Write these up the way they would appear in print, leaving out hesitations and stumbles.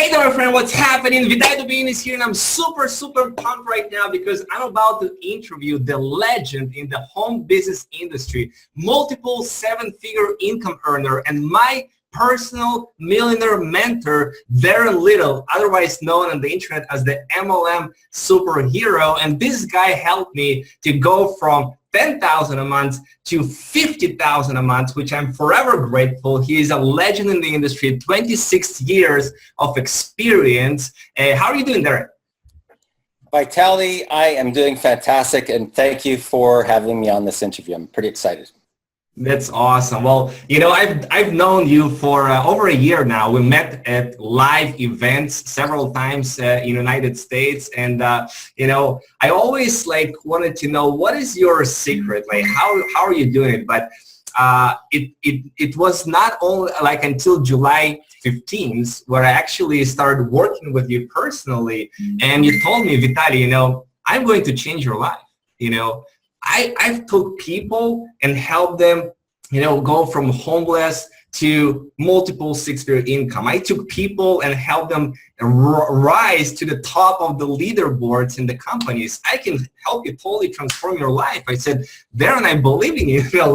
Hey there, my friend, what's happening? Vitaliy Dubinin is here, and I'm super, super pumped right now because I'm about to interview the legend in the home business industry, multiple seven-figure income earner, and my personal millionaire mentor, Darren Little, otherwise known on the internet as the MLM superhero. And this guy helped me to go from 10,000 a month to 50,000 a month, which I'm forever grateful. He is a legend in the industry, 26 years of experience. How are you doing, Darren? Vitaliy, I am doing fantastic, and thank you for having me on this interview. I'm pretty excited. That's awesome. Well, you know, I've known you for over a year now. We met at live events several times in United States, and you know, I always wanted to know what is your secret, how are you doing it? But it was not only until July 15th where I actually started working with you personally, and you told me, Vitaliy, you know, I'm going to change your life. You know, I've took people and helped them, you know, go from homeless to multiple six-figure income. I took people and helped them rise to the top of the leaderboards in the companies. I can help you totally transform your life. I said, Darren, I believe in you. You know,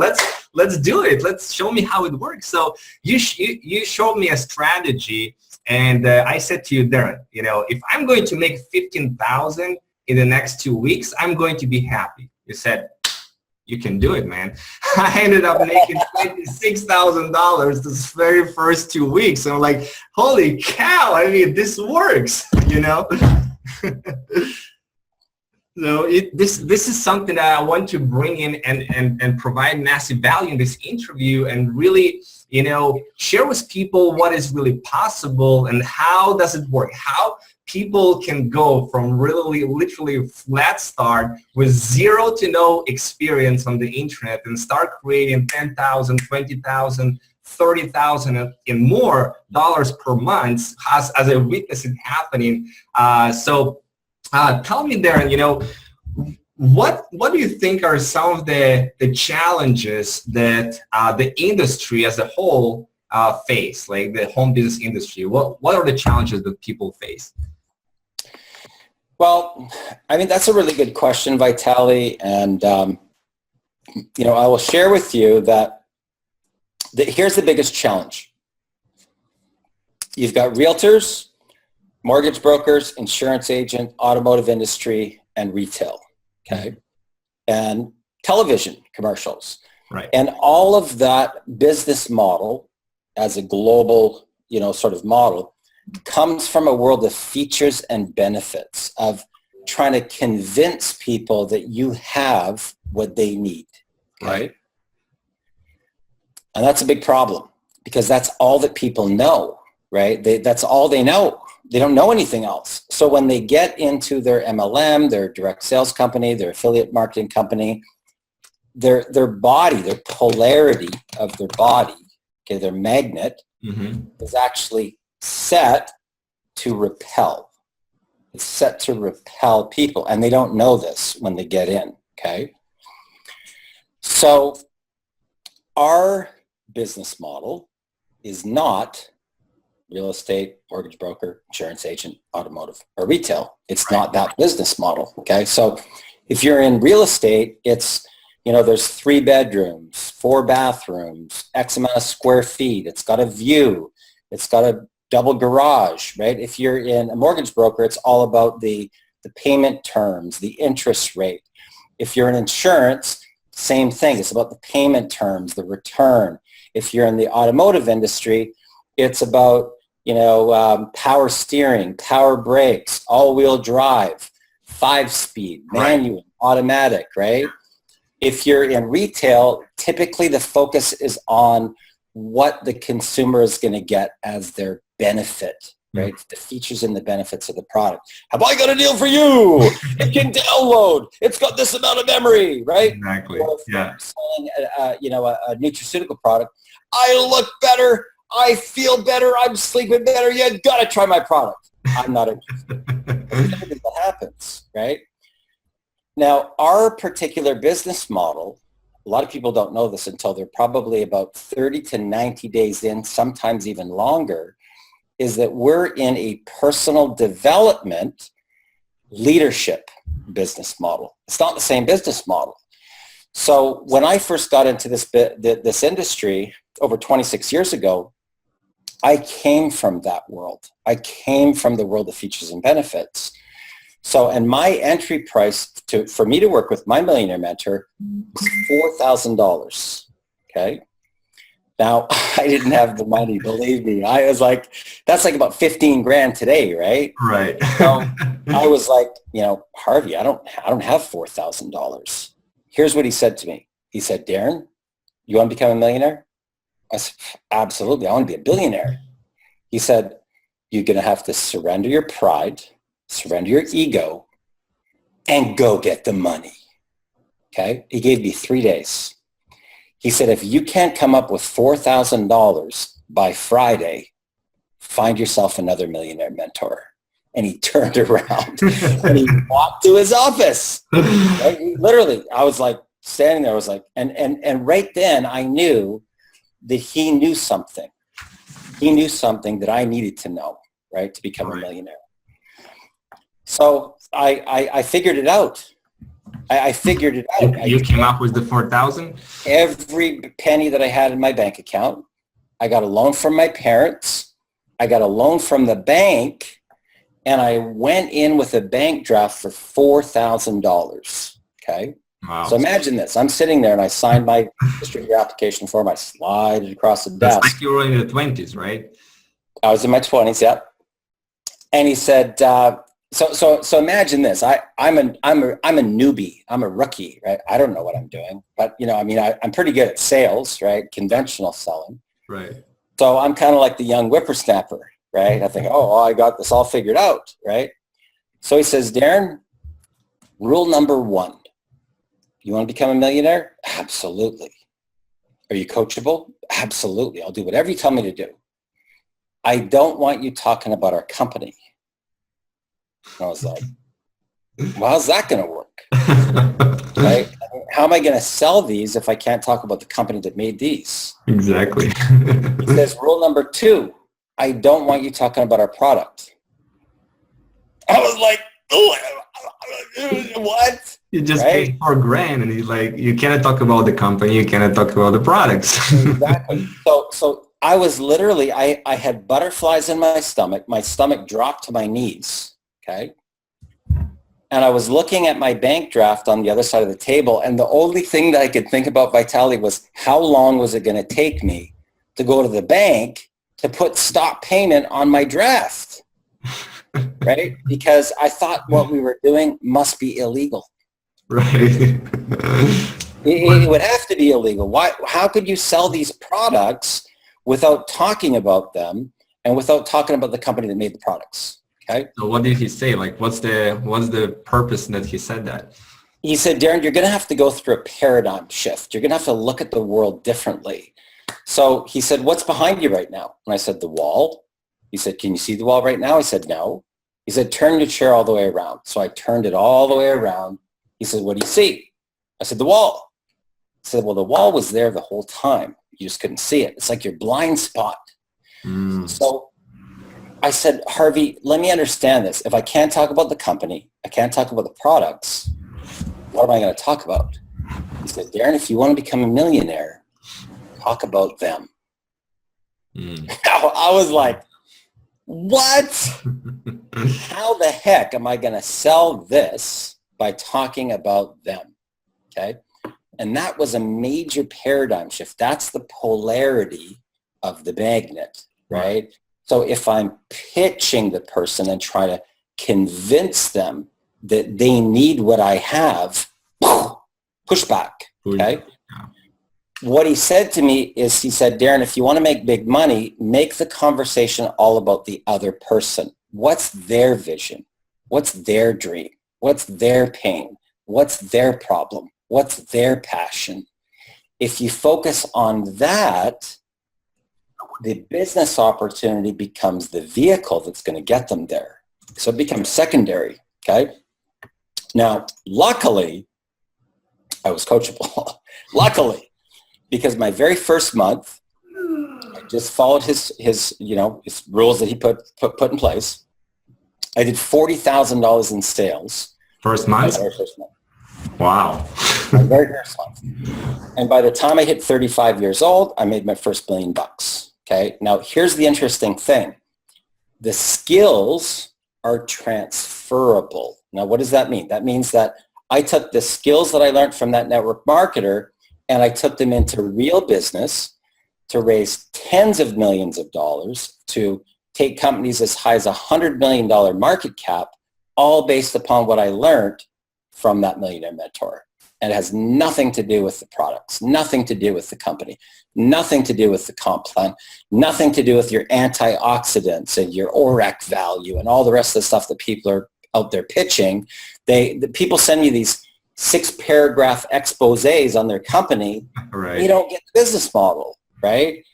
let's do it. Let's show me how it works. So you showed me a strategy, and I said to you, Darren, you know, if I'm going to make 15,000 in the next 2 weeks, I'm going to be happy. You said, you can do it, man. I ended up making $26,000 this very first 2 weeks. So I'm like, holy cow, I mean, this works, you know? So this is something that I want to bring in and provide massive value in this interview, and really, you know, share with people what is really possible and how does it work, how people can go from really literally flat start with zero to no experience on the internet and start creating 10,000, 20,000, 30,000 and more dollars per month as I witness it happening. So tell me, Darren, you know, what do you think are some of the challenges that the industry as a whole face, like the home business industry? What are the challenges that people face? Well, I mean, that's a really good question, Vitaliy. And, you know, I will share with you that here's the biggest challenge. You've got realtors, mortgage brokers, insurance agent, automotive industry, and retail, okay? And television commercials. Right. And all of that business model as a global, you know, sort of model comes from a world of features and benefits, of trying to convince people that you have what they need. Right. And that's a big problem, because that's all that people know, right? That's all they know. They don't know anything else. So when they get into their MLM, their direct sales company, their affiliate marketing company, their body, their polarity of their body, okay, their magnet is actually set to repel. It's set to repel people, and they don't know this when they get in, okay? So our business model is not real estate, mortgage broker, insurance agent, automotive, or retail. It's not that business model, okay? So if you're in real estate, it's, you know, there's 3 bedrooms, 4 bathrooms, X amount of square feet. It's got a view. It's got a double garage, right? If you're in a mortgage broker, it's all about the payment terms, the interest rate. If you're in insurance, same thing. It's about the payment terms, the return. If you're in the automotive industry, it's about, you know, power steering, power brakes, all-wheel drive, 5-speed, manual, automatic, right? If you're in retail, typically the focus is on what the consumer is going to get as their benefit, right? The features and the benefits of the product. Have I got a deal for you? It can download. It's got this amount of memory, right? Exactly. Or if Yeah. you're selling, you know, a nutraceutical product, I look better. I feel better. I'm sleeping better. You got to try my product. I'm not interested. That happens, right? Now, our particular business model, a lot of people don't know this until they're probably about 30 to 90 days in, sometimes even longer, is that we're in a personal development leadership business model. It's not the same business model. So when I first got into this industry over 26 years ago, I came from that world. I came from the world of features and benefits. So, and my entry price for me to work with my millionaire mentor was $4,000. Okay. Now, I didn't have the money, believe me. I was like, that's like about 15 grand today, right? Right. So I was like, Harvey, I don't have $4,000. Here's what he said to me. He said, Darren, you want to become a millionaire? I said, absolutely. I want to be a billionaire. He said, you're going to have to surrender your pride, surrender your ego, and go get the money. Okay? He gave me 3 days. He said, if you can't come up with $4,000 by Friday, find yourself another millionaire mentor. And he turned around and he walked to his office. Right? Literally, I was like standing there. I was like, and right then I knew that he knew something. He knew something that I needed to know, right, to become a millionaire. So I figured it out. I figured it out. You came up with the 4,000? Every penny that I had in my bank account. I got a loan from my parents. I got a loan from the bank. And I went in with a bank draft for $4,000. Okay. Wow. So imagine this. I'm sitting there and I signed my distributor application form. I slide it across the desk. That's like you were in the 20s, right? I was in my 20s. Yeah. And he said, so imagine this. I'm a newbie. I'm a rookie, right? I don't know what I'm doing, but I'm pretty good at sales, right? Conventional selling. Right. So I'm kind of like the young whippersnapper, right? I think, I got this all figured out, right? So he says, Darren, rule number 1, you want to become a millionaire? Absolutely. Are you coachable? Absolutely. I'll do whatever you tell me to do. I don't want you talking about our company. And I was like, well, how's that going to work? Right? How am I going to sell these if I can't talk about the company that made these? Exactly. He says, rule number 2, I don't want you talking about our product. I was like, what? You just paid $4,000 and he's like, you cannot talk about the company, you cannot talk about the products. Exactly. So I was literally, I had butterflies in my stomach dropped to my knees. Okay. And I was looking at my bank draft on the other side of the table. And the only thing that I could think about, Vitaliy, was how long was it going to take me to go to the bank to put stop payment on my draft? Right? Because I thought what we were doing must be illegal. Right. It would have to be illegal. Why? How could you sell these products without talking about them and without talking about the company that made the products? Okay. So what did he say? Like, what's the purpose that he said that? He said, Darren, you're going to have to go through a paradigm shift. You're going to have to look at the world differently. So he said, what's behind you right now? And I said, the wall. He said, can you see the wall right now? I said, no. He said, turn your chair all the way around. So I turned it all the way around. He said, what do you see? I said, the wall. He said, well, the wall was there the whole time. You just couldn't see it. It's like your blind spot. So I said, Harvey, let me understand this. If I can't talk about the company, I can't talk about the products, what am I going to talk about? He said, Darren, if you want to become a millionaire, talk about them. I was like, what? How the heck am I going to sell this by talking about them? Okay. And that was a major paradigm shift. That's the polarity of the magnet, right? So if I'm pitching the person and try to convince them that they need what I have, push back, okay? What he said to me is, he said, Darren, if you want to make big money, make the conversation all about the other person. What's their vision? What's their dream? What's their pain? What's their problem? What's their passion? If you focus on that, the business opportunity becomes the vehicle that's going to get them there. So it becomes secondary, okay? Now, luckily, I was coachable. Luckily, because my very first month, I just followed his rules that he put in place. I did $40,000 in sales. First month? My very first month. Wow. My very first month. And by the time I hit 35 years old, I made my first $1 million. Okay. Now here's the interesting thing. The skills are transferable. Now, what does that mean? That means that I took the skills that I learned from that network marketer and I took them into real business to raise tens of millions of dollars, to take companies as high as $100 million market cap, all based upon what I learned from that millionaire mentor. And it has nothing to do with the products, nothing to do with the company, nothing to do with the comp plan, nothing to do with your antioxidants and your ORAC value and all the rest of the stuff that people are out there pitching. The people send you these 6-paragraph exposés on their company. Right. You don't get the business model, right?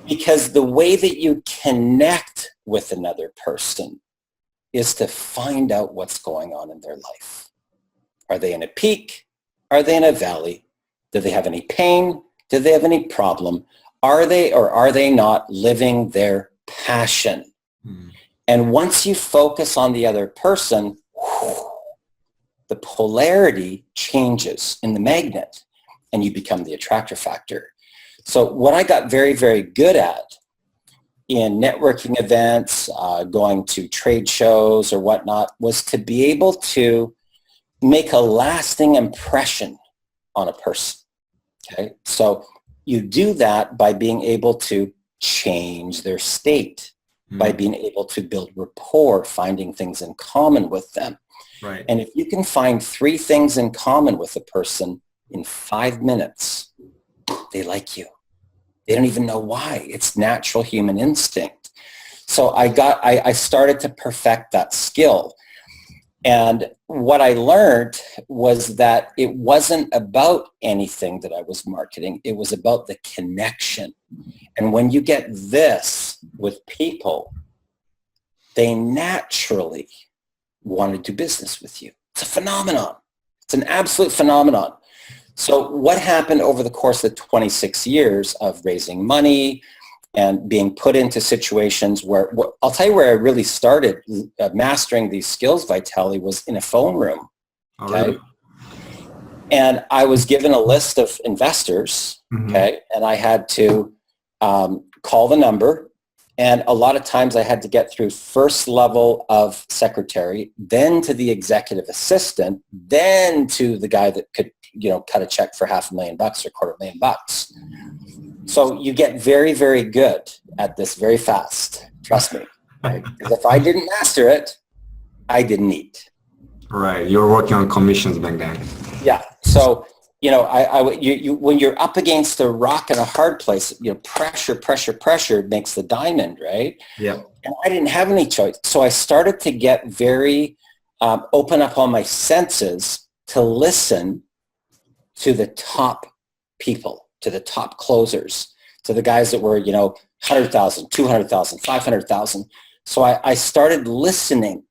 Because the way that you connect with another person is to find out what's going on in their life. Are they in a peak? Are they in a valley? Do they have any pain? Do they have any problem? Are they or are they not living their passion? And once you focus on the other person, the polarity changes in the magnet and you become the attractor factor. So what I got very, very good at in networking events, going to trade shows or whatnot, was to be able to make a lasting impression on a person. Okay, so you do that by being able to change their state, by being able to build rapport, finding things in common with them. Right. And if you can find 3 things in common with a person in 5 minutes, they like you. They don't even know why. It's natural human instinct. So I started to perfect that skill. And what I learned was that it wasn't about anything that I was marketing. It was about the connection. And when you get this with people, they naturally want to do business with you. It's a phenomenon. It's an absolute phenomenon. So what happened over the course of the 26 years of raising money and being put into situations where, I'll tell you where I really started mastering these skills, Vitaliy, was in a phone room. Okay. Really? And I was given a list of investors, okay, and I had to call the number. And a lot of times I had to get through first level of secretary, then to the executive assistant, then to the guy that could, cut a check for $500,000 or $250,000. So you get very, very good at this very fast. Trust me. Right? Because if I didn't master it, I didn't eat. Right. You were working on commissions back then. Yeah. So, when you're up against a rock and a hard place, pressure makes the diamond, right? Yeah. And I didn't have any choice. So I started to get very, open up all my senses to listen to the top people, to the top closers, to the guys that were, 100,000, 200,000, 500,000. So I started listening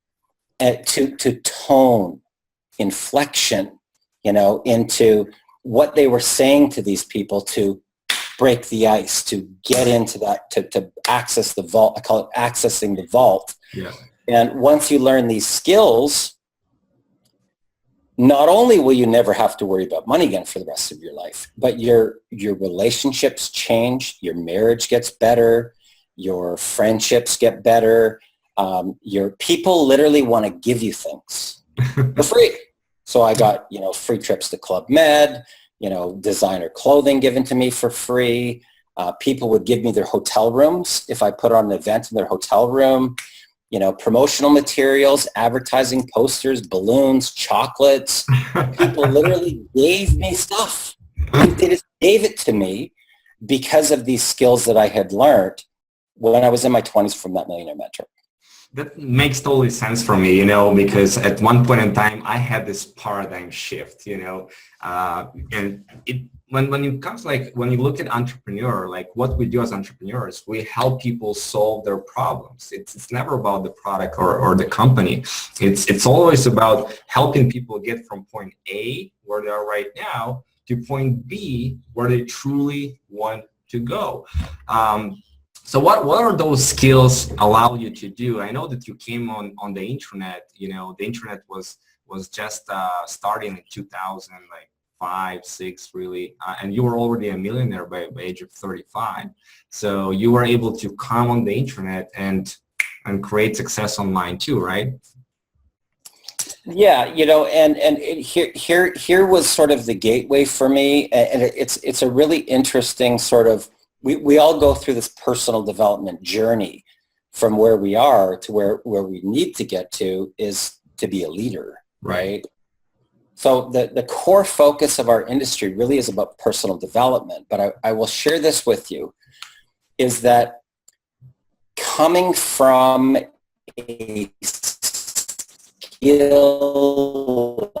to tone, inflection, into what they were saying to these people to break the ice, to get into that, to access the vault. I call it accessing the vault. Yeah. And once you learn these skills, not only will you never have to worry about money again for the rest of your life, but your relationships change, your marriage gets better, your friendships get better, your people literally want to give you things for free. So I got, free trips to Club Med, designer clothing given to me for free. People would give me their hotel rooms if I put on an event in their hotel room. Promotional materials, advertising posters, balloons, chocolates. People literally gave me stuff. They just gave it to me because of these skills that I had learned when I was in my 20s from that millionaire mentor. That makes totally sense for me, because at one point in time, I had this paradigm shift, and when you look at entrepreneur, like what we do as entrepreneurs, we help people solve their problems. It's never about the product or the company. It's always about helping people get from point A, where they are right now, to point B, where they truly want to go. So what are those skills allow you to do? I know that you came on the internet. The internet was just starting in 2000, like 5, 6, really, and you were already a millionaire by age of 35. So you were able to come on the internet and create success online too, right? Yeah, here was sort of the gateway for me, and it's a really interesting sort of, we all go through this personal development journey from where we are to where we need to get to is to be a leader, right? So the core focus of our industry really is about personal development, but I will share this with you, is that coming from a skill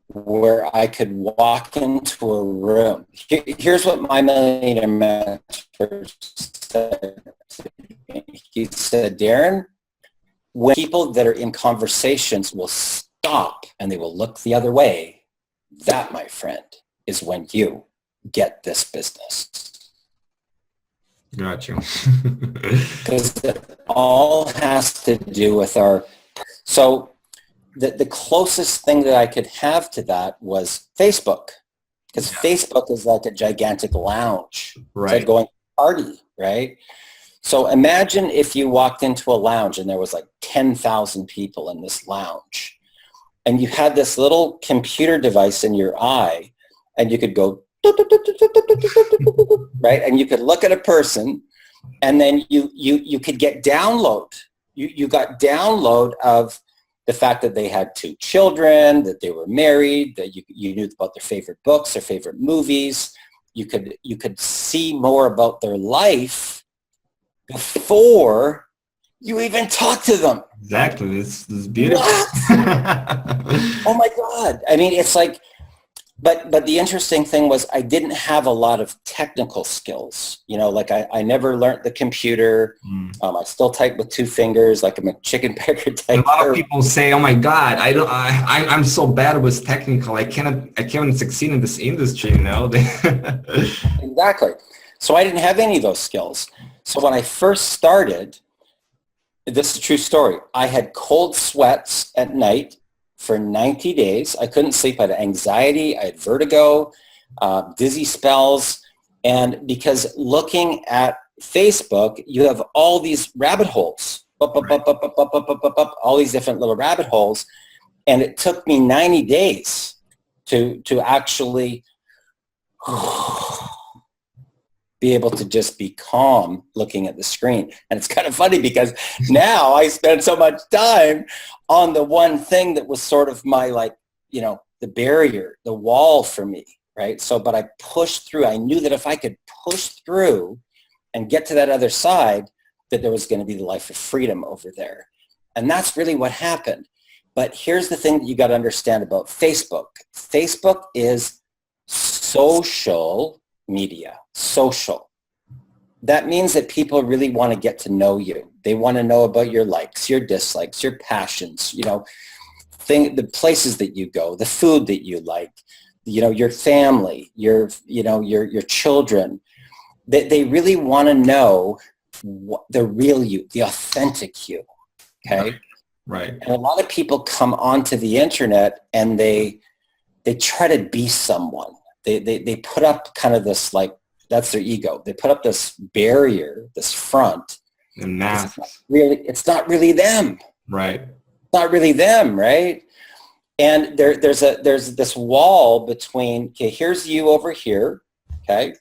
where I could walk into a room. Here's what my millionaire mentor said to me. He said, Darren, when people that are in conversations will stop and they will look the other way, that, my friend, is when you get this business. Got you. Because it all has to do with so the closest thing that I could have to that was Facebook, because Facebook is like a gigantic lounge. Right. It's like going to a party, right? So imagine if you walked into a lounge and there was like 10,000 people in this lounge, and you had this little computer device in your eye, and you could go, right? And you could look at a person, and then you could get download. You got download of the fact that they had 2 children, that they were married, that you knew about their favorite books, their favorite movies. You could see more about their life before you even talk to them. Exactly. This is beautiful. Oh my God. I mean, it's like, but the interesting thing was I didn't have a lot of technical skills. Like I never learned the computer. I still type with 2 fingers, like I'm a chicken pecker type. A lot of people say, "Oh my God, I'm so bad with technical. I can't succeed in this industry." Exactly. So I didn't have any of those skills. So when I first started, this is a true story. I had cold sweats at night for 90 days. I couldn't sleep. I had anxiety. I had vertigo, dizzy spells. And because looking at Facebook, you have all these rabbit holes, all these different little rabbit holes. And it took me 90 days to actually be able to just be calm looking at the screen. And it's kind of funny because now I spend so much time on the one thing that was sort of my, the barrier, the wall for me, right? So, but I pushed through. I knew that if I could push through and get to that other side, that there was going to be the life of freedom over there. And that's really what happened. But here's the thing that you got to understand about Facebook. Facebook is social media, social. That means that people really want to get to know you. They want to know about your likes, your dislikes, your passions, the places that you go, the food that you like, your family, your children. They really want to know the real you, the authentic you. Okay. Right. And a lot of people come onto the internet and they try to be someone. They put up kind of this, like, that's their ego. They put up this barrier, this front. And mask. It's not really them. Right. It's not really them, right? And there's this wall between, okay, here's you over here, okay?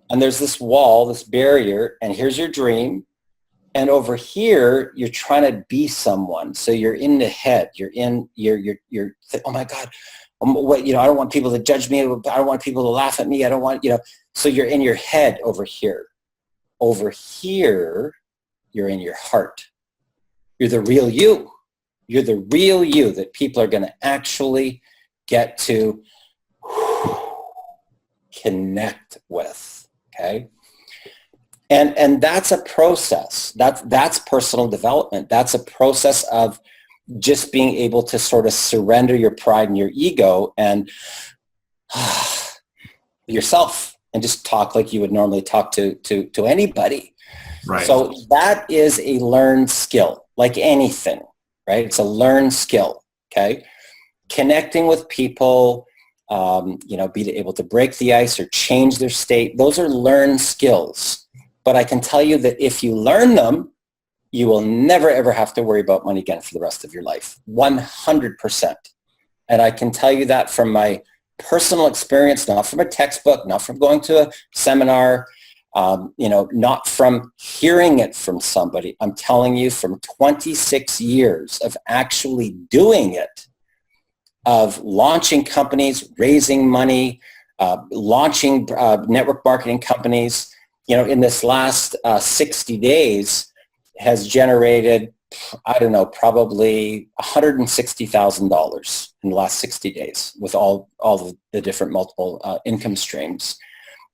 And there's this wall, this barrier, and here's your dream. And over here, you're trying to be someone. So you're in the head. You're oh my God. I don't want people to judge me. I don't want people to laugh at me. I don't want, so you're in your head over here. Over here, you're in your heart. You're the real you. You're the real you that people are going to actually get to connect with, okay? And that's a process. That's personal development. That's a process of just being able to sort of surrender your pride and your ego and yourself and just talk like you would normally talk to anybody. Right. So that is a learned skill, like anything, right? It's a learned skill, okay? Connecting with people, be able to break the ice or change their state. Those are learned skills. But I can tell you that if you learn them, you will never, ever have to worry about money again for the rest of your life. 100%. And I can tell you that from my personal experience, not from a textbook, not from going to a seminar, not from hearing it from somebody. I'm telling you from 26 years of actually doing it, of launching companies, raising money, launching network marketing companies, in this last 60 days has generated, I don't know, probably $160,000 in the last 60 days with all of the different multiple income streams,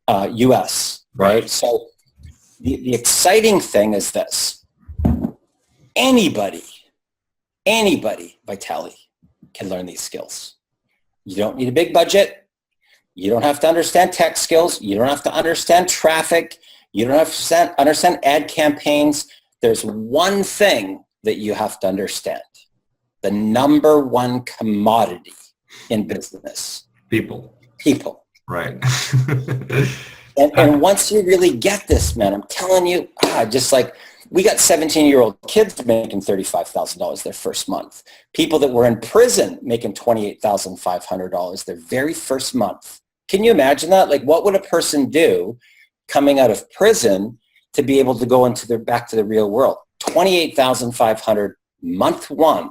US, right? So the exciting thing is this. Anybody, Vitaliy, can learn these skills. You don't need a big budget. You don't have to understand tech skills. You don't have to understand traffic. You don't have to understand ad campaigns. There's one thing that you have to understand. The number one commodity in business. People. Right. and once you really get this, man, I'm telling you, just like we got 17-year-old kids making $35,000 their first month. People that were in prison making $28,500 their very first month. Can you imagine that? Like, what would a person do coming out of prison to be able to go back to the real world? $28,500 month one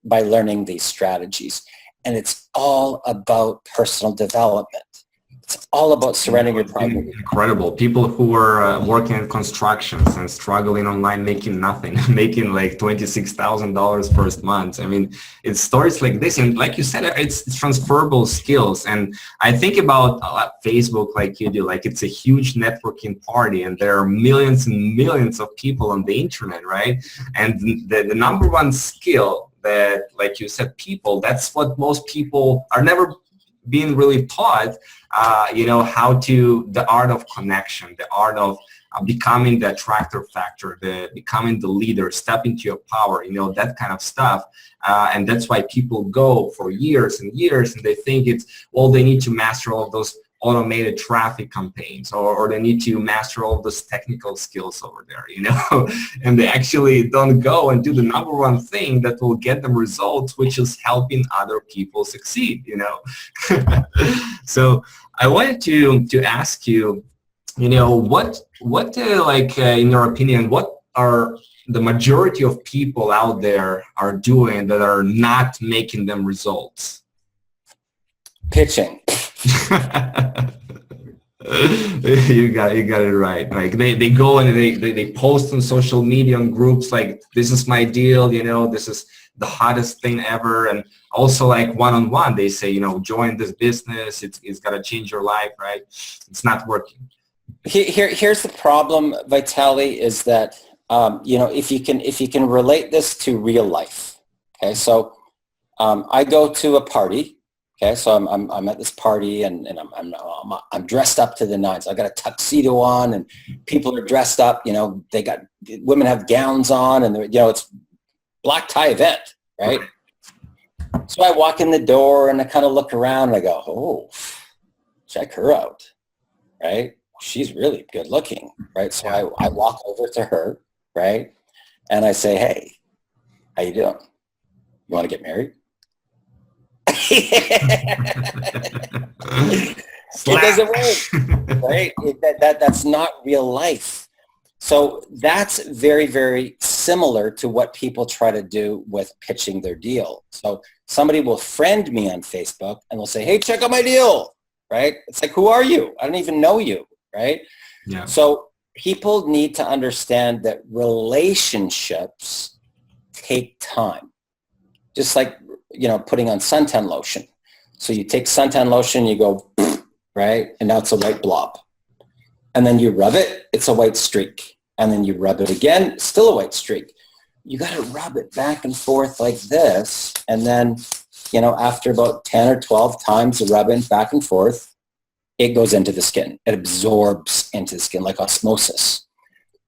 by learning these strategies. And it's all about personal development. It's all about surrendering your problem. Incredible. People who are working in constructions and struggling online, making nothing, making like $26,000 first month. I mean, it's stories like this. And like you said, it's transferable skills. And I think about Facebook like you do, like it's a huge networking party and there are millions and millions of people on the internet, right? And the number one skill that, like you said, people, that's what most people are never being really taught, the art of connection, the art of becoming the attractor factor, becoming the leader, step into your power, that kind of stuff. And that's why people go for years and years and they think they need to master all of those automated traffic campaigns or they need to master all those technical skills over there, and they actually don't go and do the number one thing that will get them results, which is helping other people succeed, So I wanted to ask you, what in your opinion, what are the majority of people out there are doing that are not making them results? Pitching. You got it right. Like they go and they post on social media and groups like, this is my deal, this is the hottest thing ever. And also like one-on-one, they say, join this business. It's got to change your life, right? It's not working. Here's the problem, Vitaliy, is that, if you can relate this to real life. Okay. So I go to a party. Okay, so I'm at this party and I'm dressed up to the nines. I got a tuxedo on and people are dressed up. Women have gowns on and it's black tie event, right? So I walk in the door and I kind of look around and I go, oh, check her out, right? She's really good looking, right? So I walk over to her, right, and I say, hey, how you doing? You want to get married? It doesn't work, right? That's not real life. So that's very, very similar to what people try to do with pitching their deal. So somebody will friend me on Facebook and will say, hey, check out my deal, right? It's like, who are you? I don't even know you, right? Yeah. So people need to understand that relationships take time. Just like, putting on suntan lotion. So you take suntan lotion, you go, right? And now it's a white blob. And then you rub it, it's a white streak. And then you rub it again, still a white streak. You got to rub it back and forth like this. And then, after about 10 or 12 times of rubbing back and forth, it goes into the skin. It absorbs into the skin like osmosis.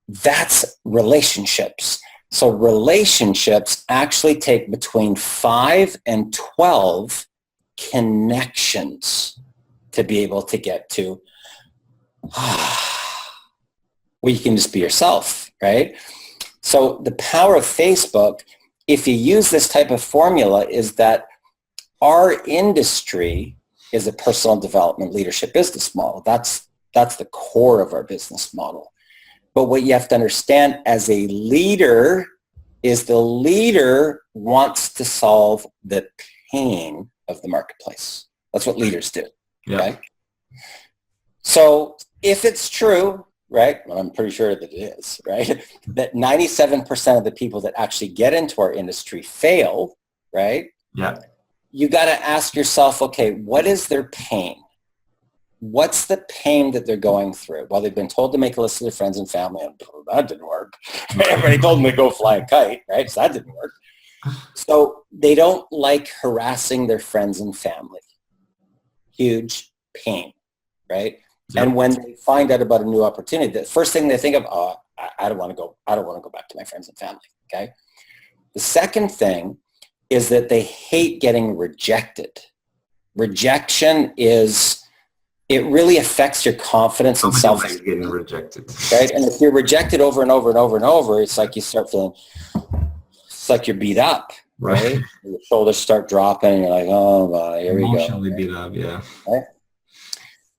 That's relationships. So relationships actually take between 5 and 12 connections to be able to get to where you can just be yourself, right? So the power of Facebook, if you use this type of formula, is that our industry is a personal development leadership business model. That's the core of our business model. But what you have to understand as a leader is the leader wants to solve the pain of the marketplace. That's what leaders do. Yeah. Right? So if it's true, right, well, I'm pretty sure that it is, right, that 97% of the people that actually get into our industry fail, right? Yeah. You got to ask yourself, okay, what is their pain? What's the pain that they're going through? Well, they've been told to make a list of their friends and family, and that didn't work. Everybody told them to go fly a kite, right? So that didn't work. So they don't like harassing their friends and family. Huge pain, right? Yep. And when they find out about a new opportunity, the first thing they think of, oh, I don't want to go back to my friends and family, okay? The second thing is that they hate getting rejected. Rejection is, it really affects your confidence and self-esteem. Getting rejected. Right? And if you're rejected over and over and over and over, it's like you start feeling, it's like you're beat up, right? Your shoulders start dropping and you're like, oh, my, here we go. Emotionally beat up, yeah. Right?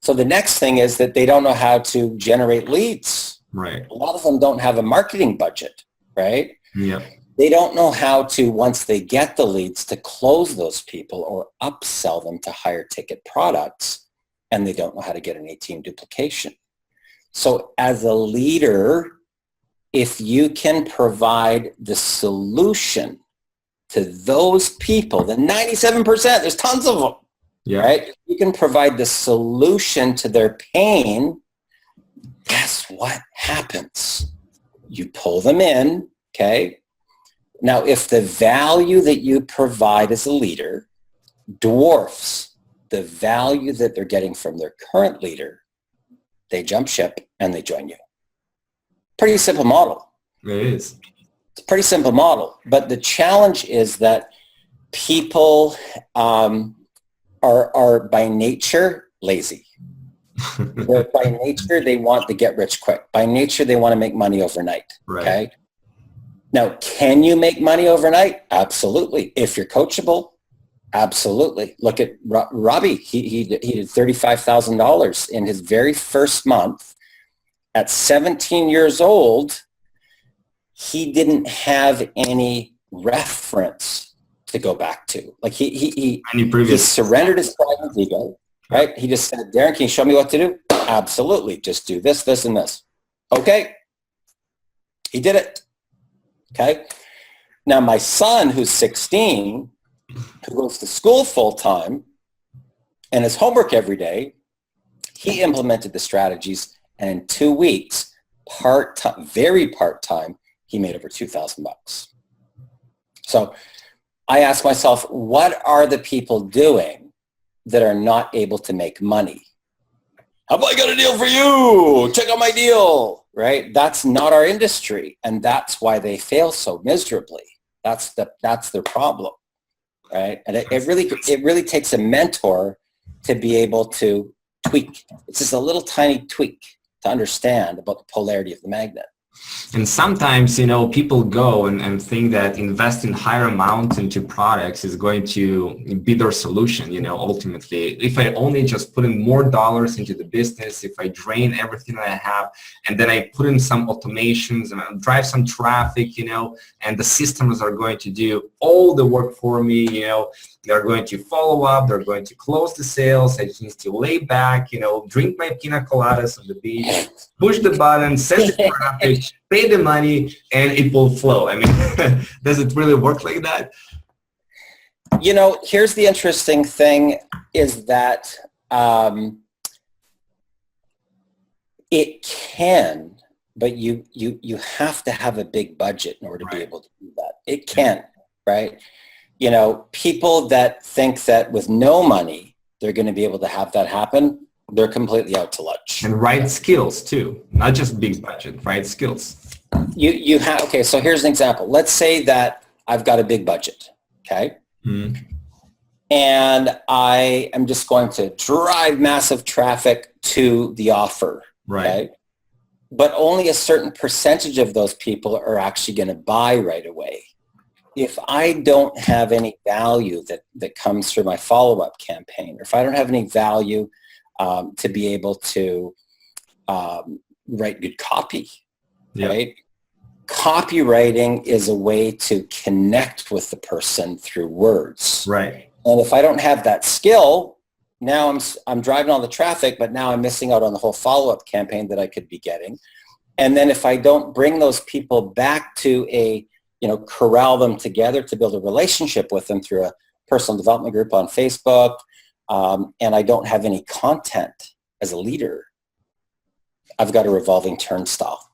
So the next thing is that they don't know how to generate leads. Right. A lot of them don't have a marketing budget, right? Yeah. They don't know how to, once they get the leads, to close those people or upsell them to higher ticket products. And they don't know how to get an ATM duplication. So as a leader, if you can provide the solution to those people, the 97%, there's tons of them, yeah. Right? If you can provide the solution to their pain, guess what happens? You pull them in, okay? Now, if the value that you provide as a leader dwarfs the value that they're getting from their current leader, they jump ship and they join you. Pretty simple model. It is. It's a pretty simple model. But the challenge is that people are by nature lazy. By nature, they want to get rich quick. By nature, they want to make money overnight. Right. Okay. Now, can you make money overnight? Absolutely. If you're coachable, absolutely. Look at Robbie. He did $35,000 in his very first month. At 17 years old, he didn't have any reference to go back to. Like he surrendered his pride and ego, right? He just said, Darren, can you show me what to do? Absolutely. Just do this, this, and this. Okay. He did it. Okay. Now my son, who's 16, who goes to school full time and his homework every day, he implemented the strategies, and in 2 weeks, part-time, very part-time, he made over $2,000. So I ask myself, what are the people doing that are not able to make money? Have I got a deal for you? Check out my deal, right? That's not our industry, and that's why they fail so miserably. That's their problem. Right, and it really takes a mentor to be able to tweak. It's just a little tiny tweak to understand about the polarity of the magnet. And sometimes, people go and think that investing higher amounts into products is going to be their solution, ultimately. If I only just put in more dollars into the business, if I drain everything that I have, and then I put in some automations and drive some traffic, and the systems are going to do all the work for me, they're going to follow up, they're going to close the sales, I just need to lay back, drink my pina coladas on the beach, push the button, send the traffic, pay the money, and it will flow. I mean, does it really work like that? Here's the interesting thing is that it can, but you have to have a big budget in order to be able to do that. It can, right? People that think that with no money, they're going to be able to have that happen They're completely out to lunch. And right skills too, not just big budget, right skills. You have, okay, so here's an example. Let's say that I've got a big budget, okay? And I am just going to drive massive traffic to the offer, right? Okay? But only a certain percentage of those people are actually going to buy right away. If I don't have any value that comes through my follow-up campaign, or if I don't have any value to be able to write good copy, right? Copywriting is a way to connect with the person through words. Right. And if I don't have that skill, now I'm driving all the traffic, but now I'm missing out on the whole follow-up campaign that I could be getting. And then if I don't bring those people back to corral them together to build a relationship with them through a personal development group on Facebook, and I don't have any content as a leader, I've got a revolving turnstile,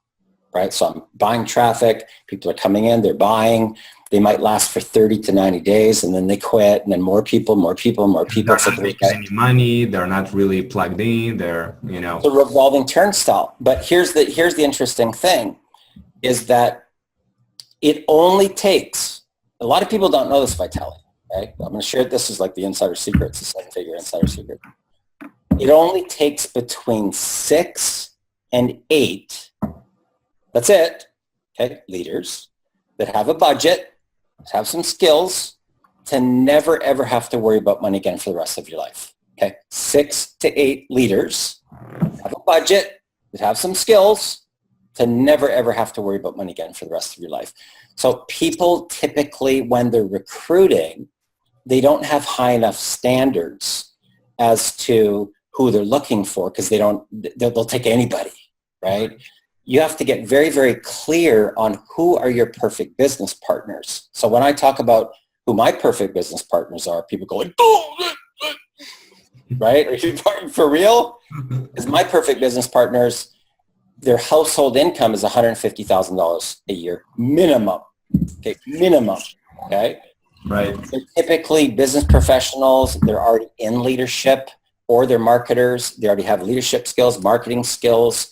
right? So I'm buying traffic, people are coming in, they're buying, they might last for 30 to 90 days and then they quit, and then more people. They're not making any money, they're not really plugged in, they're, It's a revolving turnstile. But here's the interesting thing, is that it only takes, a lot of people don't know this, Vitaliy, right? I'm going to share this as like the insider secret, it's a seven-figure insider secret. It only takes between 6 and 8, that's it, okay, leaders that have a budget, have some skills, to never ever have to worry about money again for the rest of your life. Okay, 6 to 8 leaders have a budget, that have some skills, to never ever have to worry about money again for the rest of your life. So people typically, when they're recruiting, they don't have high enough standards as to who they're looking for, because they'll take anybody, right? You have to get very, very clear on who are your perfect business partners. So when I talk about who my perfect business partners are, people go, oh, right? Are you for real? Because my perfect business partners, their household income is $150,000 a year, minimum. Okay, minimum. Okay, right. They're typically business professionals. They're already in leadership, or they're marketers. They already have leadership skills, marketing skills.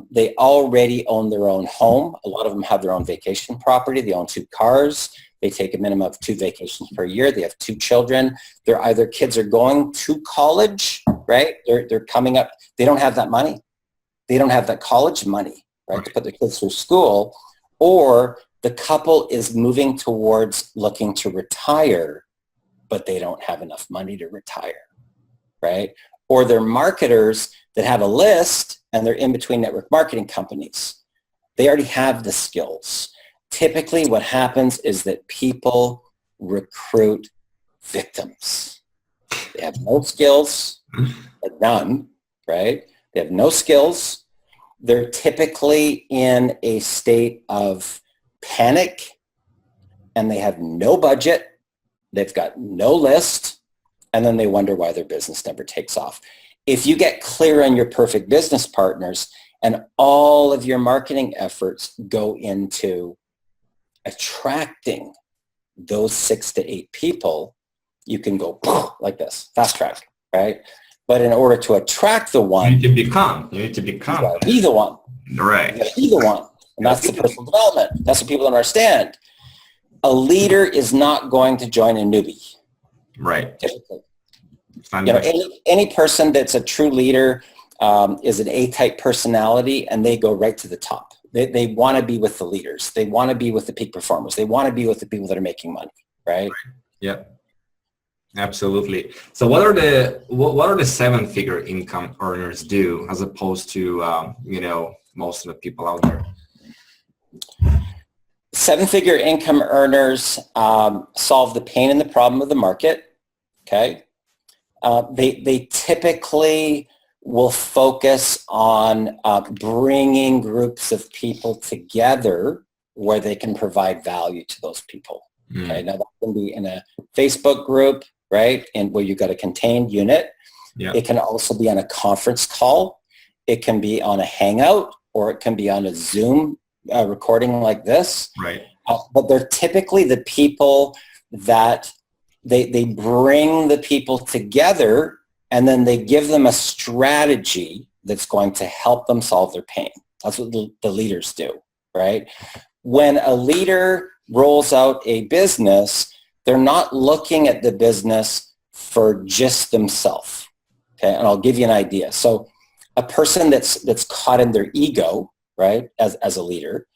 They already own their own home. A lot of them have their own vacation property. They own 2 cars. They take a minimum of 2 vacations per year. They have 2 children. They're either kids are going to college, right? They're coming up. They don't have that money. They don't have that college money, right, to put their kids through school. Or the couple is moving towards looking to retire, but they don't have enough money to retire, right? Or they're marketers that have a list and they're in between network marketing companies. They already have the skills. Typically what happens is that people recruit victims. They have no skills, none, right? They have no skills. They're typically in a state of panic and they have no budget. They've got no list, and then they wonder why their business never takes off. If you get clear on your perfect business partners and all of your marketing efforts go into attracting those 6 to 8 people, you can go like this, fast track, right? But in order to attract the one, you need to become. You gotta be the one. Right. You gotta be the one. And that's the personal development. That's what people don't understand. A leader is not going to join a newbie. Right. Typically. Any person that's a true leader is an A-type personality, and they go right to the top. They want to be with the leaders. They want to be with the peak performers. They want to be with the people that are making money, right? Yep. Absolutely. So what are the 7-figure income earners do as opposed to most of the people out there? 7-figure income earners solve the pain and the problem of the market. Okay. They typically will focus on bringing groups of people together where they can provide value to those people. Okay. Now that can be in a Facebook group, right? And where you've got a contained unit. Yeah. It can also be on a conference call. It can be on a Hangout, or it can be on a Zoom recording like this. Right. But they're typically the people that they bring the people together and then they give them a strategy that's going to help them solve their pain. That's what the leaders do, right? When a leader rolls out a business, they're not looking at the business for just themselves. Okay, and I'll give you an idea. So a person that's caught in their ego, right, as a leader,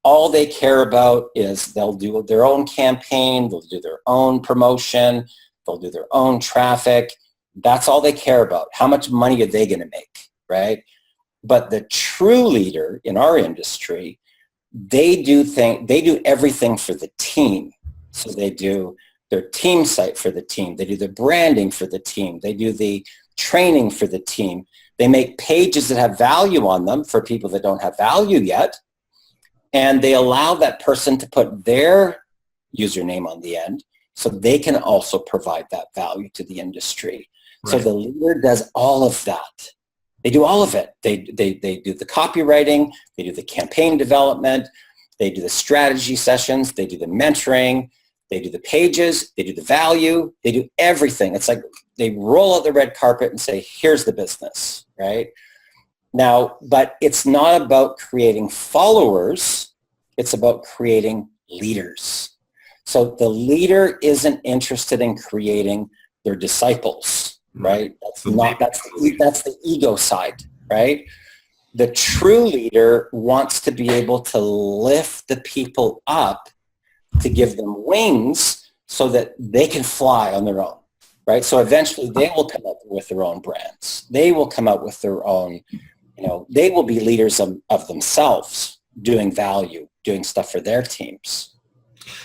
all they care about is they'll do their own campaign, they'll do their own promotion, they'll do their own traffic. That's all they care about. How much money are they going to make, right? But the true leader in our industry, they do everything for the team. So they do their team site for the team. They do the branding for the team. They do the training for the team. They make pages that have value on them for people that don't have value yet. And they allow that person to put their username on the end so they can also provide that value to the industry. Right. So the leader does all of that. They do all of it. They do the copywriting, they do the campaign development, they do the strategy sessions, they do the mentoring, they do the pages, they do the value, they do everything. It's like they roll out the red carpet and say, here's the business, right? Now, but it's not about creating followers, it's about creating leaders. So the leader isn't interested in creating their disciples, right? That's the ego side, right? The true leader wants to be able to lift the people up, to give them wings so that they can fly on their own, right? So eventually they will come up with their own brands. They will come up with their own, they will be leaders of themselves, doing value, doing stuff for their teams.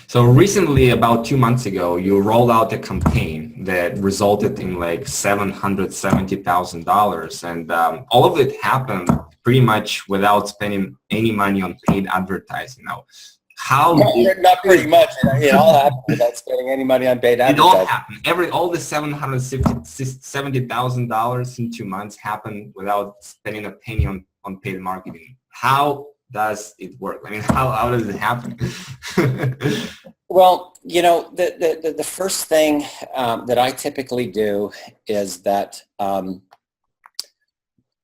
So recently, about 2 months ago, you rolled out a campaign that resulted in like $770,000, and all of it happened pretty much without spending any money on paid advertising. Now, not pretty much. It all happened without spending any money on paid advertising. It all happened. All the $770,000 in 2 months happened without spending a penny on paid marketing. How does it work? I mean, how does it happen? Well, the first thing that I typically do is that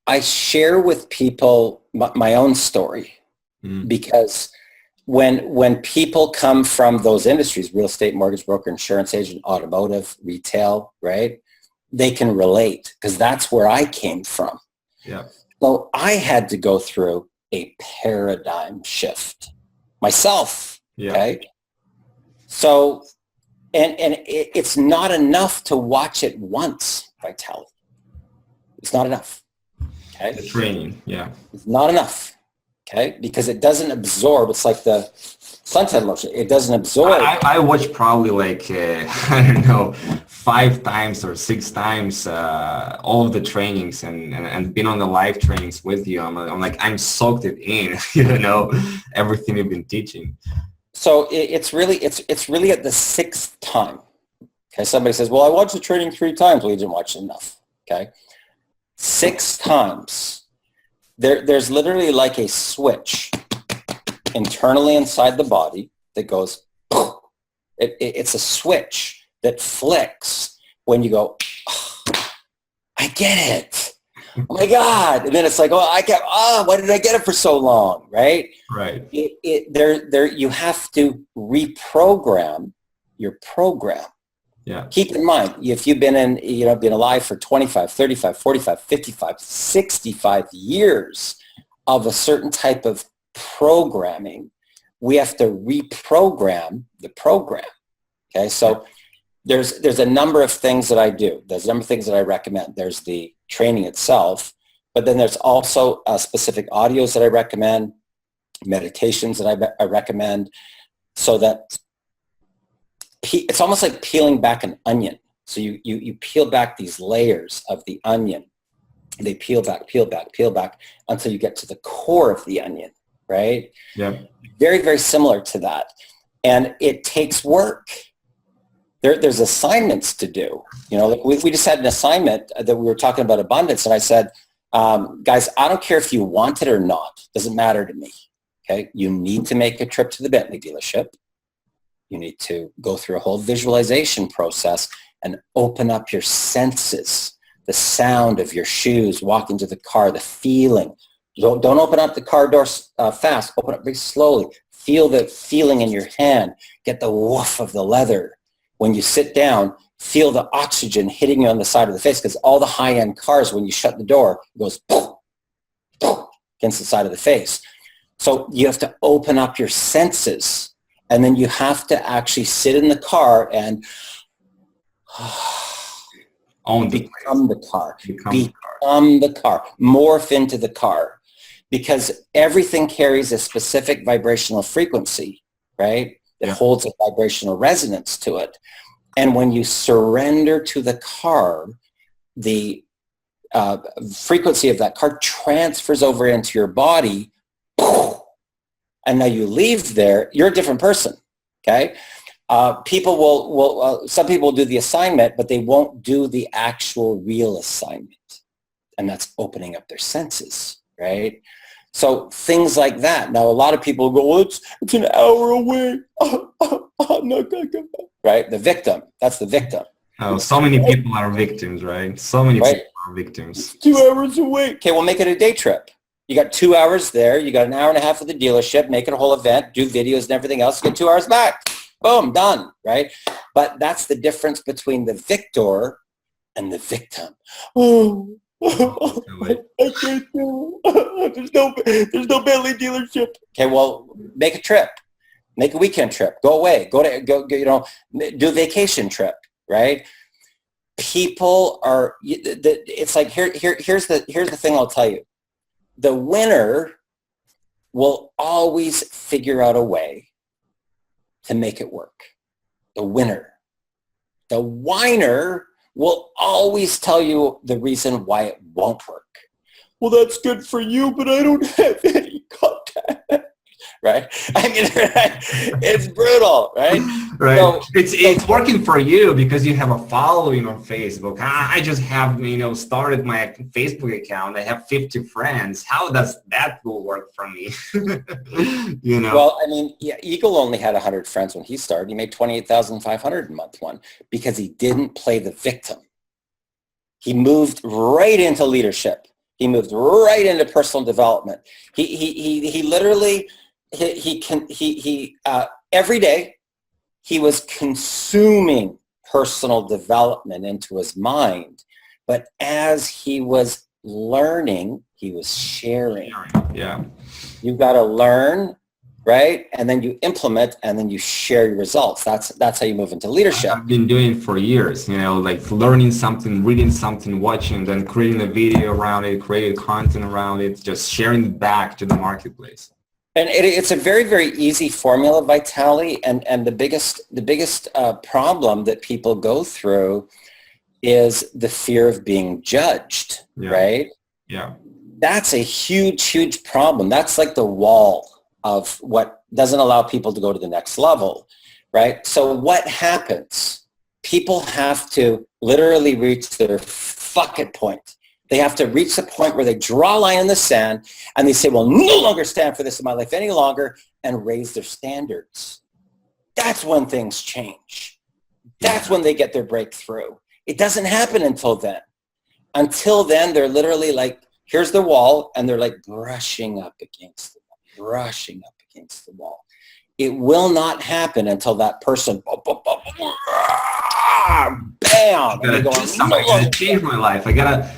I share with people my own story, because when people come from those industries, real estate, mortgage broker, insurance agent, automotive, retail, right, they can relate because that's where I came from. Yeah. So I had to go through a paradigm shift myself. Yeah. Okay. So, and it's not enough to watch it once, Vitaliy. It's not enough. Okay. The training. Yeah. It's not enough. Okay. Because it doesn't absorb. It's like the suntan lotion. It doesn't absorb. I watched probably like, I don't know, 5 times or 6 times all of the trainings and been on the live trainings with you. I'm like, I'm soaked it in, everything you've been teaching. So it's really at the 6th time. Okay. Somebody says, well, I watched the training 3 times. Well, you didn't watch it enough. Okay. 6 times. There's literally like a switch internally inside the body that goes, it's a switch that flicks when you go, oh, I get it. Oh my God. And then it's like, why did I get it for so long? Right. Right. You have to reprogram your program. Yeah. Keep in mind, if you've been been alive for 25, 35, 45, 55, 65 years of a certain type of programming, we have to reprogram the program. Okay. So there's a number of things that I do. There's a number of things that I recommend. There's the training itself, but then there's also specific audios that I recommend, meditations that I recommend, so that it's almost like peeling back an onion. So you peel back these layers of the onion. They peel back until you get to the core of the onion, right? Yeah. Very, very similar to that. And it takes work. There's assignments to do. Like we just had an assignment that we were talking about abundance, and I said, guys, I don't care if you want it or not. Doesn't matter to me. Okay. You need to make a trip to the Bentley dealership. You need to go through a whole visualization process and open up your senses the sound of your shoes walking to the car, the feeling. Don't open up the car doors fast. Open up very slowly. Feel the feeling in your hand. Get the woof of the leather. When you sit down, feel the oxygen hitting you on the side of the face, because all the high-end cars, when you shut the door, it goes poof, poof, against the side of the face. So you have to open up your senses, and then you have to actually sit in the car and become the car. Become the car. Morph into the car. Because everything carries a specific vibrational frequency, right? It holds a vibrational resonance to it. And when you surrender to the car, the frequency of that car transfers over into your body, and now you leave there, you're a different person, okay? People will some people will do the assignment, but they won't do the actual real assignment. And that's opening up their senses, right? So things like that. Now, a lot of people go, well, it's an hour away. I'm not going to come back. Right? The victim. That's the victim. Oh, so many people are victims, right? So many people are victims. 2 hours away. Okay, well, make it a day trip. You got 2 hours there. You got an hour and a half at the dealership. Make it a whole event. Do videos and everything else. Get 2 hours back. Boom, done. Right? But that's the difference between the victor and the victim. Oh. I can't do it. There's no Bentley dealership. Okay, well, make a trip. Make a weekend trip. Go away. Go, do a vacation trip, right? People are, it's like, here's the thing I'll tell you. The winner will always figure out a way to make it work. The winner. The whiner will always tell you the reason why it won't work. Well, that's good for you, but I don't have any contact. Right? I mean, it's brutal, right? Right. So, it's working for you because you have a following on Facebook. I just have, started my Facebook account. I have 50 friends. How does that will work for me? Well, I mean, Eagle only had 100 friends when he started. He made $28,500 in month one because he didn't play the victim. He moved right into leadership. He moved right into personal development. He literally, every day he was consuming personal development into his mind, but as he was learning, he was sharing. Yeah. You got to learn, right? And then you implement, and then you share your results. That's how you move into leadership. I've been doing it for years, like learning something, reading something, watching, then creating a video around it, creating content around it, just sharing it back to the marketplace. And it's a very, very easy formula, Vitaliy. And the biggest problem that people go through is the fear of being judged, right? Yeah. That's a huge, huge problem. That's like the wall of what doesn't allow people to go to the next level, right? So what happens? People have to literally reach their fuck it point. They have to reach the point where they draw a line in the sand and they say, well, no longer stand for this in my life any longer, and raise their standards. That's when things change. That's when they get their breakthrough. It doesn't happen until then. Until then, they're literally like, here's the wall, and they're like brushing up against the wall. It will not happen until that person, bam! I gotta change my life. I gotta,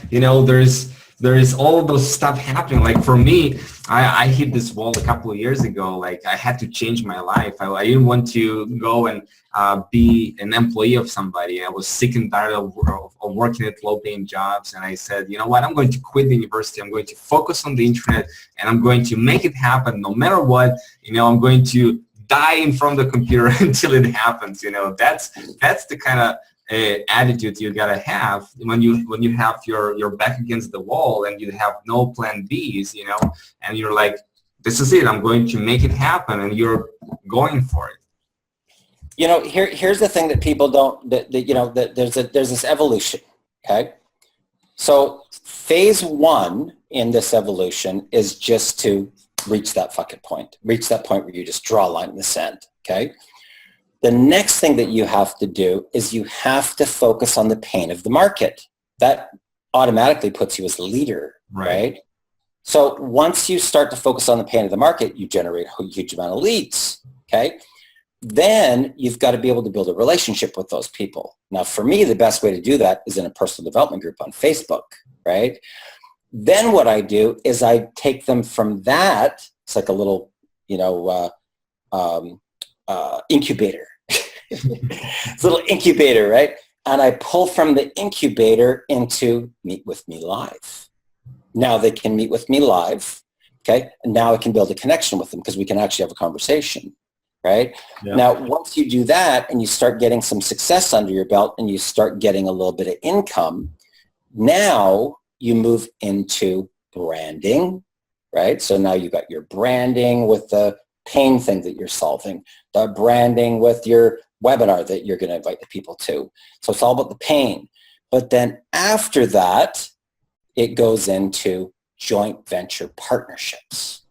there's all those stuff happening. Like for me, I hit this wall a couple of years ago. Like I had to change my life. I didn't want to go and be an employee of somebody. I was sick and tired of working at low-paying jobs. And I said, you know what? I'm going to quit the university. I'm going to focus on the internet, and I'm going to make it happen no matter what. I'm going to die in front of the computer until it happens. That's the kind of attitude you gotta have when you have your back against the wall and you have no plan Bs, and you're like, this is it, I'm going to make it happen, and you're going for it. Here's the thing that people don't, that there's this evolution, okay? So phase one in this evolution is just to reach that fucking point, reach that point where you just draw a line in the sand, okay? The next thing that you have to do is you have to focus on the pain of the market. That automatically puts you as a leader, right? So once you start to focus on the pain of the market, you generate a huge amount of leads, okay? Then you've got to be able to build a relationship with those people. Now, for me, the best way to do that is in a personal development group on Facebook, right? Then what I do is I take them from that. It's like a little, incubator. It's a little incubator, right? And I pull from the incubator into Meet With Me Live. Now they can meet with me live, okay? And now I can build a connection with them because we can actually have a conversation, right? Yeah. Now, once you do that and you start getting some success under your belt and you start getting a little bit of income, now you move into branding, right? So now you got your branding with the pain thing that you're solving, the branding with your webinar that you're going to invite the people to. So it's all about the pain. But then after that, it goes into joint venture partnerships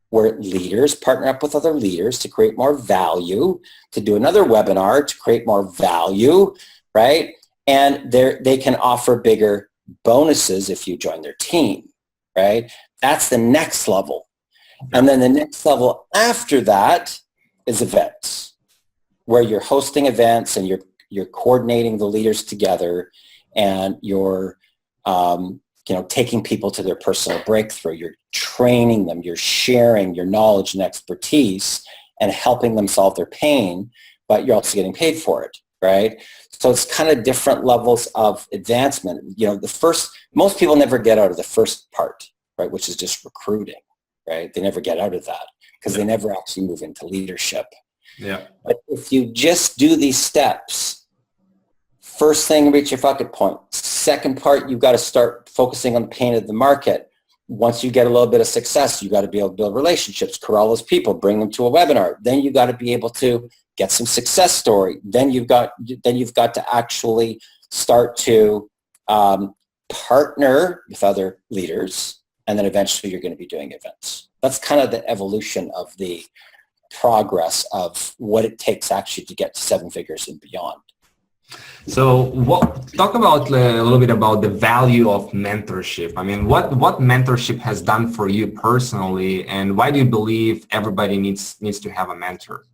where leaders partner up with other leaders to create more value, to do another webinar to create more value, right? And they can offer bigger bonuses if you join their team, right? That's the next level. And then the next level after that is events, where you're hosting events and you're coordinating the leaders together and you're taking people to their personal breakthrough. You're training them, you're sharing your knowledge and expertise and helping them solve their pain, but you're also getting paid for it, right? So it's kind of different levels of advancement. Most people never get out of the first part, right, which is just recruiting, right? They never get out of that because they never actually move into leadership. Yeah. But if you just do these steps, first thing, reach your fucking point. Second part, you've got to start focusing on the pain of the market. Once you get a little bit of success, you got to be able to build relationships, corral those people, bring them to a webinar. Then you got to be able to get some success story. Then you've got to actually start to partner with other leaders, and then eventually you're going to be doing events. That's kind of the evolution of the progress of what it takes actually to get to 7 figures and beyond. So talk about a little bit about the value of mentorship. I mean, what mentorship has done for you personally, and why do you believe everybody needs to have a mentor?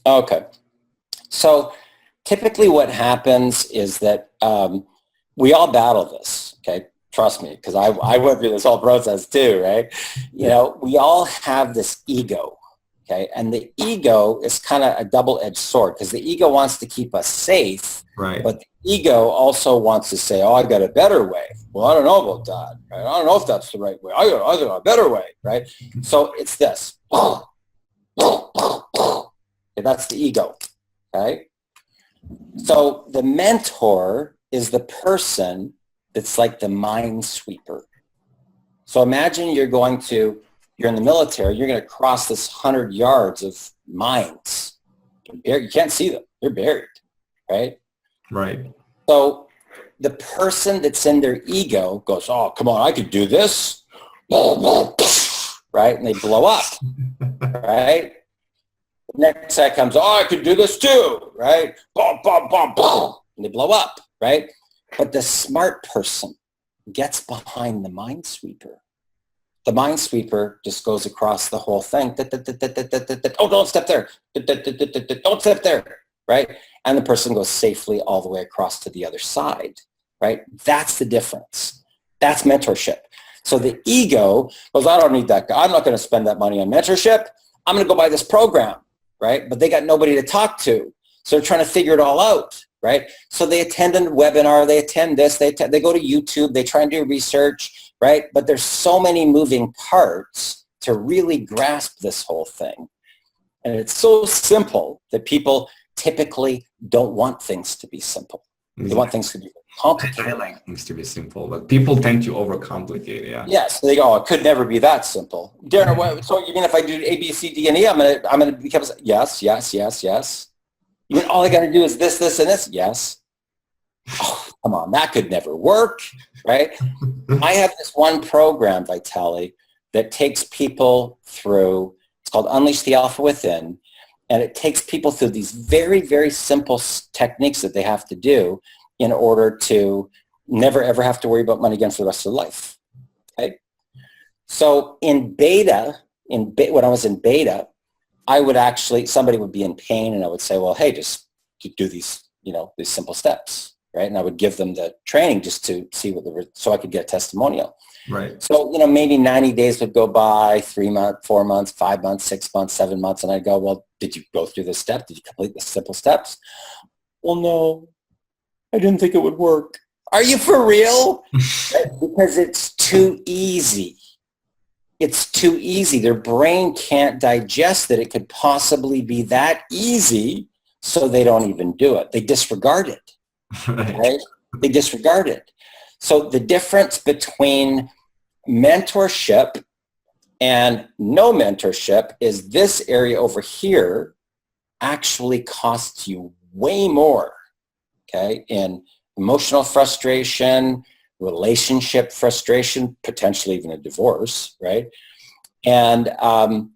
Okay. So typically what happens is that we all battle this, okay? Trust me, because I went through this whole process too, right? We all have this ego. Okay, and the ego is kind of a double-edged sword because the ego wants to keep us safe, right? But the ego also wants to say, "Oh, I got a better way." Well, I don't know about that. Right? I don't know if that's the right way. I got a better way, right? So it's this. Okay, that's the ego. Okay. So the mentor is the person that's like the minesweeper. So imagine you're in the military, you're going to cross this 100 yards of mines. You can't see them. They're buried, right? Right. So the person that's in their ego goes, "Oh, come on, I could do this." Right? And they blow up, right? The next guy comes, "Oh, I could do this too," right? Boom, boom, boom, boom. And they blow up, right? But the smart person gets behind the minesweeper. The minesweeper just goes across the whole thing. Oh, don't step there. Don't step there, right? And the person goes safely all the way across to the other side, right? That's the difference. That's mentorship. So the ego goes, "I don't need that guy. I'm not going to spend that money on mentorship. I'm going to go buy this program," right? But they got nobody to talk to. So they're trying to figure it all out, right? So they attend a webinar, they attend this, they go to YouTube, they try and do research, right? But there's so many moving parts to really grasp this whole thing. And it's so simple that people typically don't want things to be simple. They want things to be complicated. I like things to be simple, but people tend to overcomplicate, yeah. Yes, they go, "It could never be that simple." Darren, so you mean if I do A, B, C, D, and E, I'm gonna become, yes. You mean all I gotta do is this, and this? Yes. Oh, come on, that could never work, right? I have this one program, Vitaliy, that takes people through, it's called Unleash the Alpha Within, and it takes people through these very, very simple techniques that they have to do in order to, never ever have to worry about money again for the rest of their life. Okay? So in beta, when I was in beta, I would actually, somebody would be in pain and I would say, well, hey, just do these, these simple steps, right? And I would give them the training just to see so I could get a testimonial. Right. So, maybe 90 days would go by, 3 months, 4 months, 5 months, 6 months, 7 months. And I'd go, well, did you go through this step? Did you complete the simple steps? Well, no, I didn't think it would work. Are you for real? Because it's too easy. It's too easy. Their brain can't digest that it could possibly be that easy, so they don't even do it. They disregard it, right? They disregard it. So the difference between mentorship and no mentorship is this area over here actually costs you way more, okay, in emotional frustration, relationship frustration, potentially even a divorce, right? And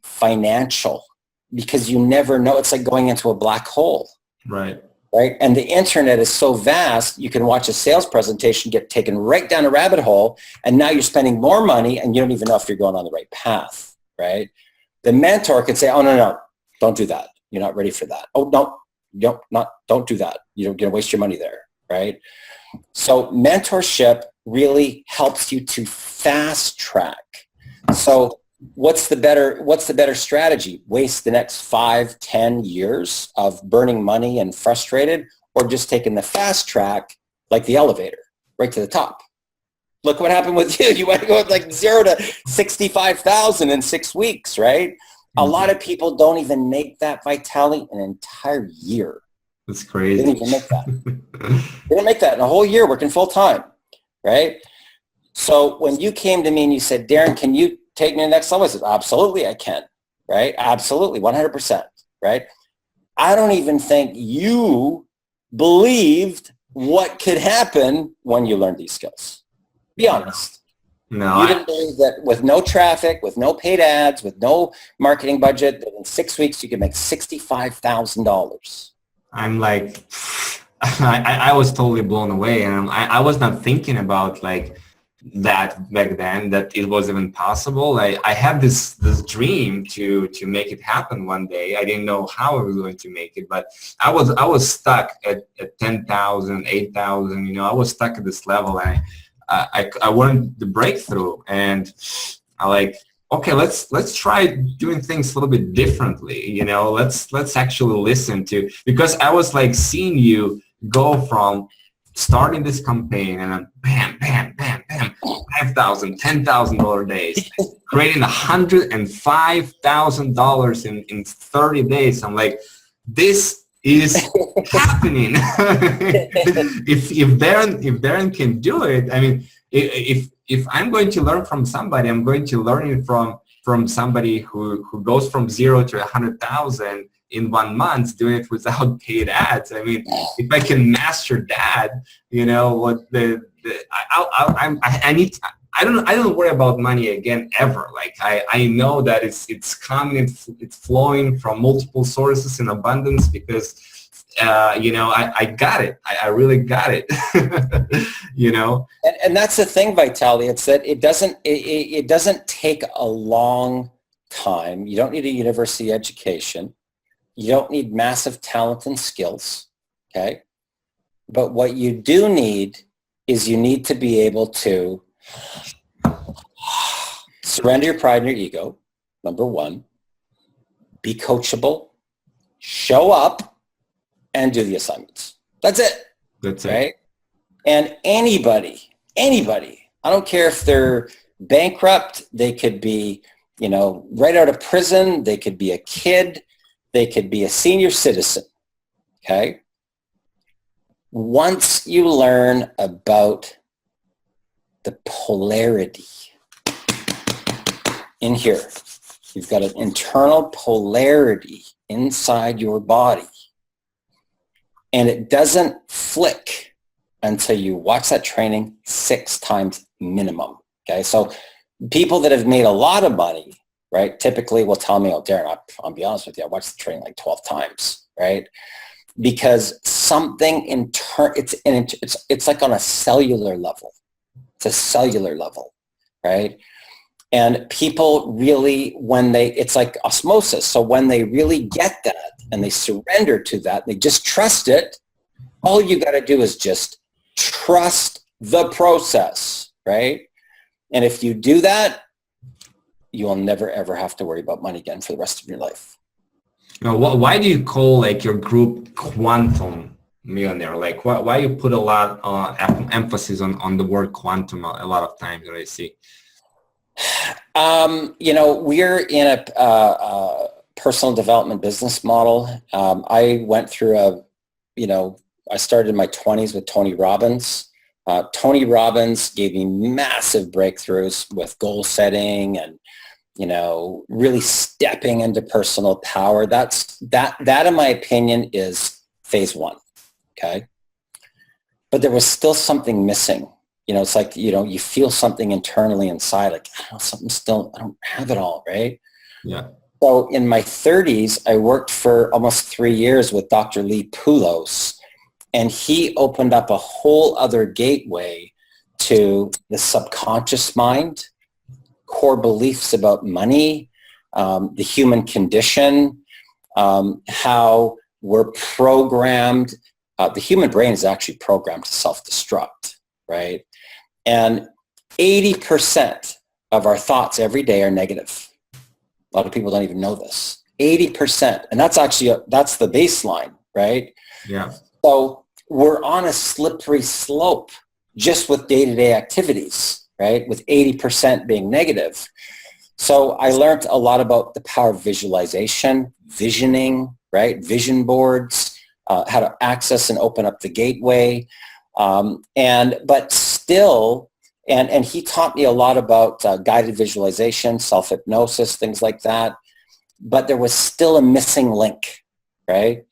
financial, because you never know. It's like going into a black hole. Right. Right. And the internet is so vast, you can watch a sales presentation get taken right down a rabbit hole, and now you're spending more money and you don't even know if you're going on the right path. Right. The mentor can say, oh, no, don't do that. You're not ready for that. Oh, no, don't do that. You're going to waste your money there. Right. So mentorship really helps you to fast track. So what's the better strategy? Waste the next 5, 10 years of burning money and frustrated, or just taking the fast track like the elevator right to the top? Look what happened with you. You went to go with like 0 to 65,000 in 6 weeks, right? Mm-hmm. A lot of people don't even make that, Vitaliy, an entire year. That's crazy. They didn't even make that. They didn't make that in a whole year working full time, right? So when you came to me and you said, Darren, can you take me to the next level? I said, absolutely, I can, right? Absolutely, 100%, right? I don't even think you believed what could happen when you learned these skills. Be honest. No, you didn't believe that with no traffic, with no paid ads, with no marketing budget, that in 6 weeks you could make $65,000. I'm like, I was totally blown away, and I was not thinking about like that back then, that it was even possible. I had this dream to make it happen one day. I didn't know how I was going to make it, but I was stuck at 10,000, 8,000. I was stuck at this level, and I wanted the breakthrough, and I like, okay, let's try doing things a little bit differently. Let's actually listen to, because I was like seeing you go from starting this campaign and then bam, bam, bam, bam, $5,000, $10,000 days, creating $105,000 in 30 days. I'm like, this is happening. if Darren can do it, I mean, if I'm going to learn from somebody, I'm going to learn it from somebody who goes from 0 to 100,000 in 1 month, doing it without paid ads. I mean, if I can master that, what I don't worry about money again ever. Like I know that it's coming, it's flowing from multiple sources in abundance, because I got it. I really got it. And that's the thing, Vitaliy. It's that it doesn't take a long time. You don't need a university education. You don't need massive talent and skills. Okay. But what you do need is you need to be able to surrender your pride and your ego, number one, be coachable, show up, and do the assignments. That's it. That's it. Right? And anybody, I don't care if they're bankrupt, they could be, right out of prison, they could be a kid, they could be a senior citizen. Okay? Once you learn about the polarity in here, you've got an internal polarity inside your body, and it doesn't flick until you watch that training 6 times minimum. Okay, so people that have made a lot of money, right, typically will tell me, oh, Darren, I'll be honest with you, I watched the training like 12 times, right? because something it's like on a cellular level. It's a cellular level, right? And people really, it's like osmosis. So when they really get that and they surrender to that, they just trust it. All you got to do is just trust the process, right? And if you do that, you will never, ever have to worry about money again for the rest of your life. Now, why do you call like your group Quantum Millionaire? Like, why you put a lot of emphasis on the word quantum a lot of times that I see? We're in a personal development business model. I went through I started in my 20s with Tony Robbins. Tony Robbins gave me massive breakthroughs with goal setting and, really stepping into personal power. That in my opinion is phase one. Okay. But there was still something missing. It's like, you feel something internally inside, like, I don't have it all, right? Yeah. So in my 30s, I worked for almost 3 years with Dr. Lee Poulos, and he opened up a whole other gateway to the subconscious mind, core beliefs about money, the human condition, how we're programmed. The human brain is actually programmed to self-destruct, right? And 80% of our thoughts every day are negative. A lot of people don't even know this. 80%. And that's actually, that's the baseline, right? Yeah. So we're on a slippery slope just with day-to-day activities, right? With 80% being negative. So I learned a lot about the power of visualization, visioning, right? Vision boards, how to access and open up the gateway. But still, and he taught me a lot about guided visualization, self-hypnosis, things like that. But there was still a missing link, right?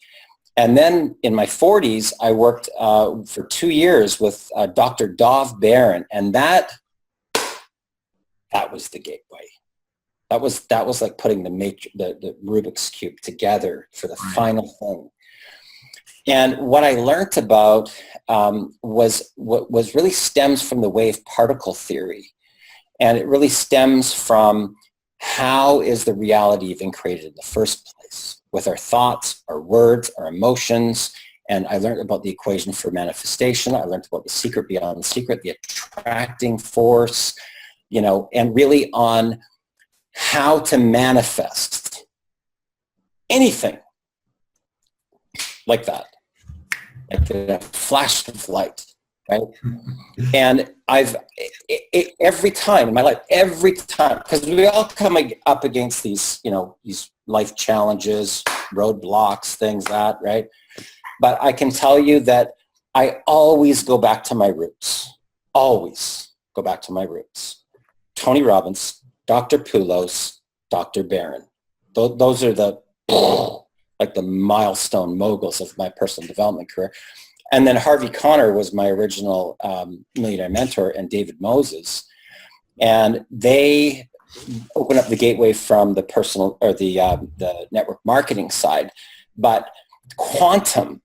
And then in my 40s, I worked for 2 years with Dr. Darren, and that was the gateway. That was like putting the Rubik's Cube together for the final thing. And what I learned about was really stems from the wave particle theory. And it really stems from how is the reality even created in the first place, with our thoughts, our words, our emotions. And I learned about the equation for manifestation. I learned about the secret beyond the secret, the attracting force, and really on how to manifest anything like that. Like a flash of light, right? And every time in my life, because we all come up against these, these life challenges, roadblocks, things that, right? But I can tell you that I always go back to my roots. Always go back to my roots. Tony Robbins, Dr. Poulos, Dr. Darren. Those are the like the milestone moguls of my personal development career. And then Harvey Conner was my original millionaire mentor, and David Moses. And they opened up the gateway from the personal or the network marketing side. But the quantum,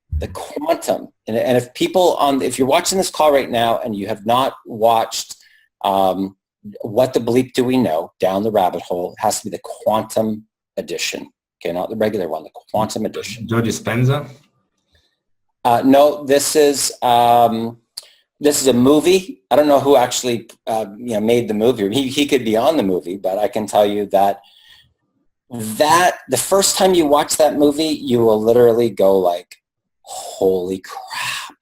and if you're watching this call right now and you have not watched What the Bleep Do We Know, Down the Rabbit Hole, it has to be the quantum edition. Okay, not the regular one, the quantum edition. Joe Dispenza? No, this is a movie. I don't know who actually made the movie. He could be on the movie, but I can tell you that the first time you watch that movie, you will literally go like, holy crap,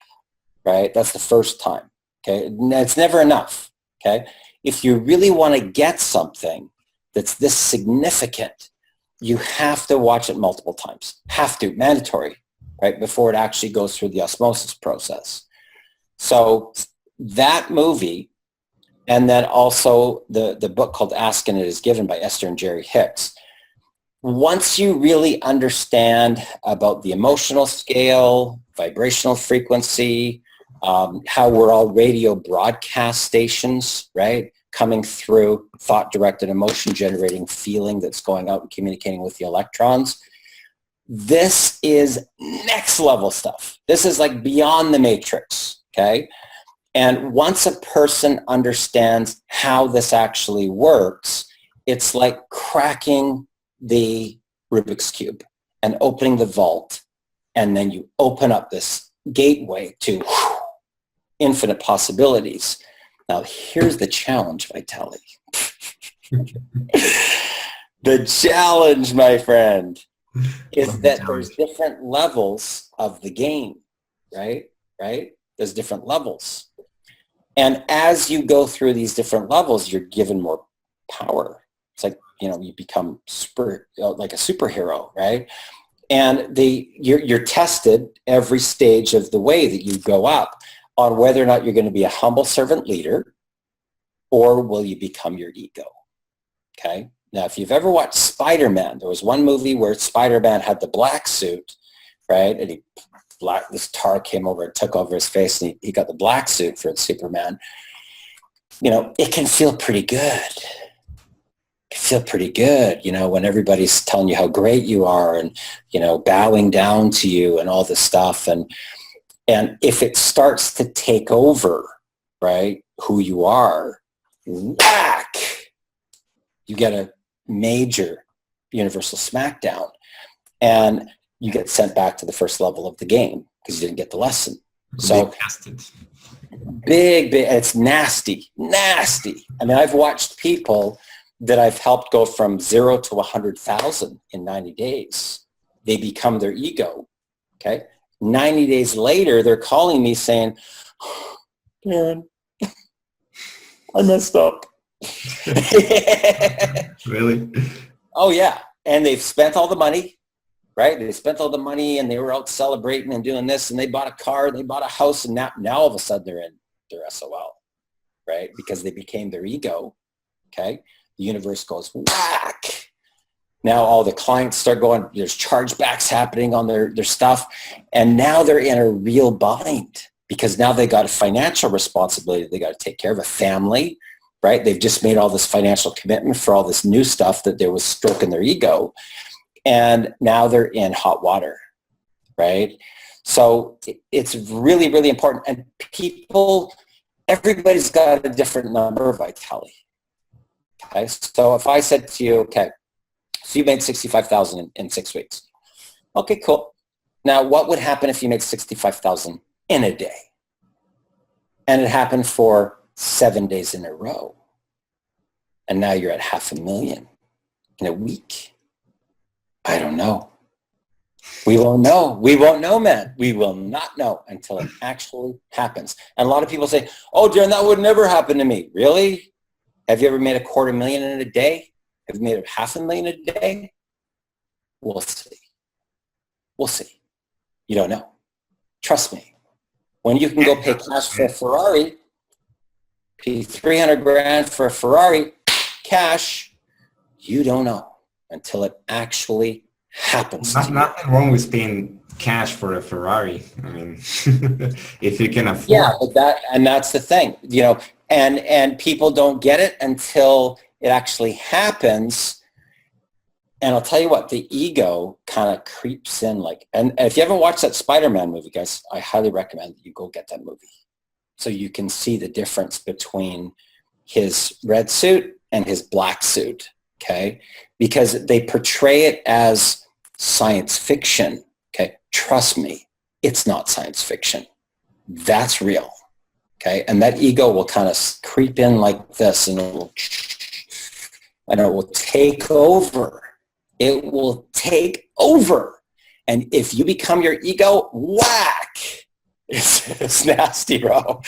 right? That's the first time, okay? It's never enough, okay? If you really want to get something that's this significant, you have to watch it multiple times. Have to, mandatory, right? Before it actually goes through the osmosis process. So that movie, and then also the book called Ask and It Is Given by Esther and Jerry Hicks. Once you really understand about the emotional scale, vibrational frequency, how we're all radio broadcast stations, right? Coming through thought-directed, emotion-generating feeling that's going out and communicating with the electrons. This is next level stuff. This is like beyond the matrix, okay? And once a person understands how this actually works, it's like cracking the Rubik's Cube and opening the vault, and then you open up this gateway to infinite possibilities. Now, here's the challenge, Vitaliy. The challenge, my friend, is that there's different levels of the game, right? There's different levels. And as you go through these different levels, you're given more power. It's like, you become like a superhero, right? And you're tested every stage of the way that you go up on whether or not you're going to be a humble servant leader, or will you become your ego, okay? Now, if you've ever watched Spider-Man, there was one movie where Spider-Man had the black suit, right? And this tar came over and took over his face, and he got the black suit for Superman. It can feel pretty good. When everybody's telling you how great you are and, bowing down to you and all this stuff. And if it starts to take over, right, who you are, whack, you get a major universal smackdown, and you get sent back to the first level of the game because you didn't get the lesson. So big, it's nasty. I mean, I've watched people that I've helped go from 0 to 100,000 in 90 days. They become their ego, okay? 90 days later, they're calling me saying, Darren, I messed up. Really? Oh, yeah. And they've spent all the money, right? They spent all the money, and they were out celebrating and doing this, and they bought a car, they bought a house, and now all of a sudden they're in their SOL, right? Because they became their ego, okay? The universe goes whack. Now all the clients start going, there's chargebacks happening on their stuff, and now they're in a real bind because now they got a financial responsibility. They got to take care of a family, right? They've just made all this financial commitment for all this new stuff that they was stroking their ego. And now they're in hot water, right? So it's really, really important. And everybody's got a different number of Vitaliy. Okay, so if I said to you, okay, so you made 65,000 in 6 weeks. Okay, cool. Now, what would happen if you made 65,000 in a day? And it happened for 7 days in a row. And now you're at 500,000 in a week. I don't know. We won't know. We won't know, man. We will not know until it actually happens. And a lot of people say, oh, Darren, that would never happen to me. Really? Have you ever made $250,000 in a day? Have you made $500,000 a day? We'll see. We'll see. You don't know. Trust me. When you can go pay cash for a Ferrari, pay 300 grand for a Ferrari, cash, you don't know until it actually happens. Nothing wrong with paying cash for a Ferrari. I mean, if you can afford. Yeah, that's the thing, and people don't get it until it actually happens. And I'll tell you what, the ego kind of creeps in and if you haven't watched that Spider-Man movie, guys, I highly recommend that you go get that movie so you can see the difference between his red suit and his black suit, okay? Because they portray it as science fiction, okay? Trust me, it's not science fiction. That's real, okay? And that ego will kind of creep in like this, and it will take over. It will take over. And if you become your ego, whack! It's nasty, bro.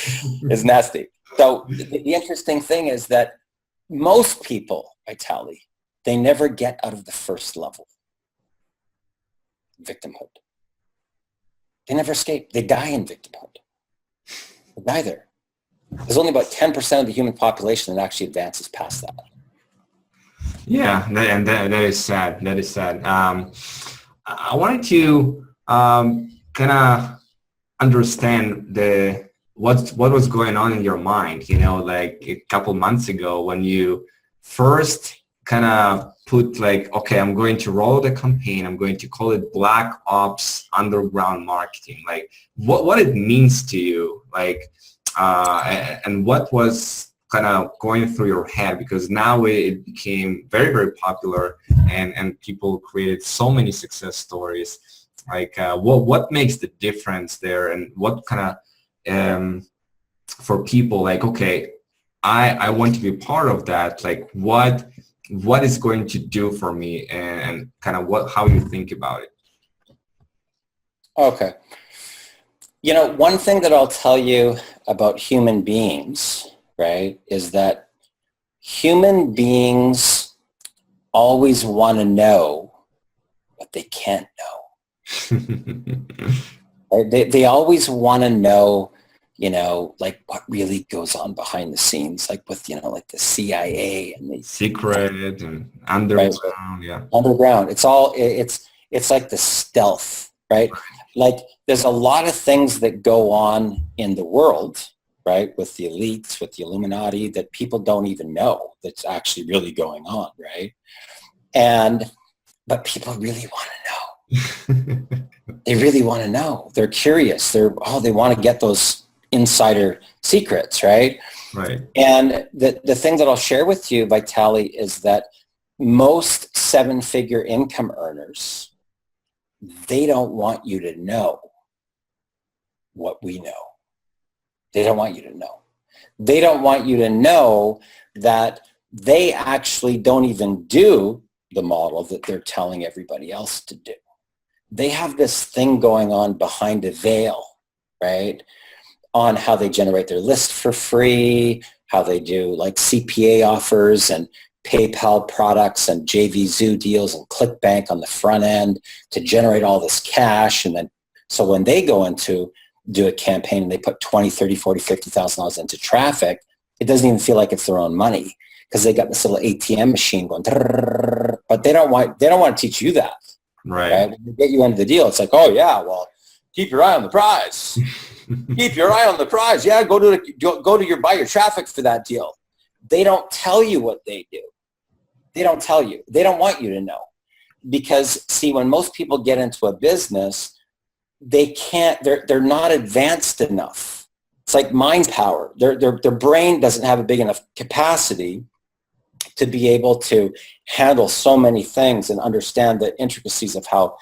It's nasty. So the interesting thing is that most people, Vitaliy, they never get out of the first level. Victimhood. They never escape. They die in victimhood. They die there. There's only about 10% of the human population that actually advances past that. Yeah, that is sad. That is sad. I wanted to kind of understand what was going on in your mind. Like a couple months ago when you first kind of put like, okay, I'm going to roll the campaign. I'm going to call it Black Ops Underground Marketing. Like what it means to you, like, and what was kind of going through your head, because now it became very, very popular, and people created so many success stories. Like what makes the difference there, and what kind of for people like, okay, I want to be part of that, like what is going to do for me, and kind of how you think about it. Okay. You know, one thing that I'll tell you about human beings, right, is that human beings always want to know what they can't know. Right? They always want to know, you know, like what really goes on behind the scenes, like with, you know, like the CIA and the secret and underground, right? Yeah. Underground. It's all, it's like the stealth, right? Like there's a lot of things that go on in the world, right, with the elites, with the Illuminati, that people don't even know that's actually really going on, right? But people really want to know. They really want to know. They're curious. They want to get those insider secrets, right? Right. And the thing that I'll share with you, Vitaliy, is that most seven-figure income earners, they don't want you to know what we know. They don't want you to know. They don't want you to know that they actually don't even do the model that they're telling everybody else to do. They have this thing going on behind a veil, right, on how they generate their list for free, how they do like CPA offers and PayPal products and JVZoo deals and ClickBank on the front end to generate all this cash. And then, so when they go into do a campaign and they put 20, 30, 40, $50,000 into traffic, it doesn't even feel like it's their own money because they got this little ATM machine going, but they don't want to teach you that. Right? When they get you into the deal, it's like, oh yeah, well, keep your eye on the prize. Keep your eye on the prize. Yeah, buy your traffic for that deal. They don't tell you what they do. They don't tell you. They don't want you to know. Because see, when most people get into a business, they're not advanced enough. It's like mind power. Their brain doesn't have a big enough capacity to be able to handle so many things and understand the intricacies of how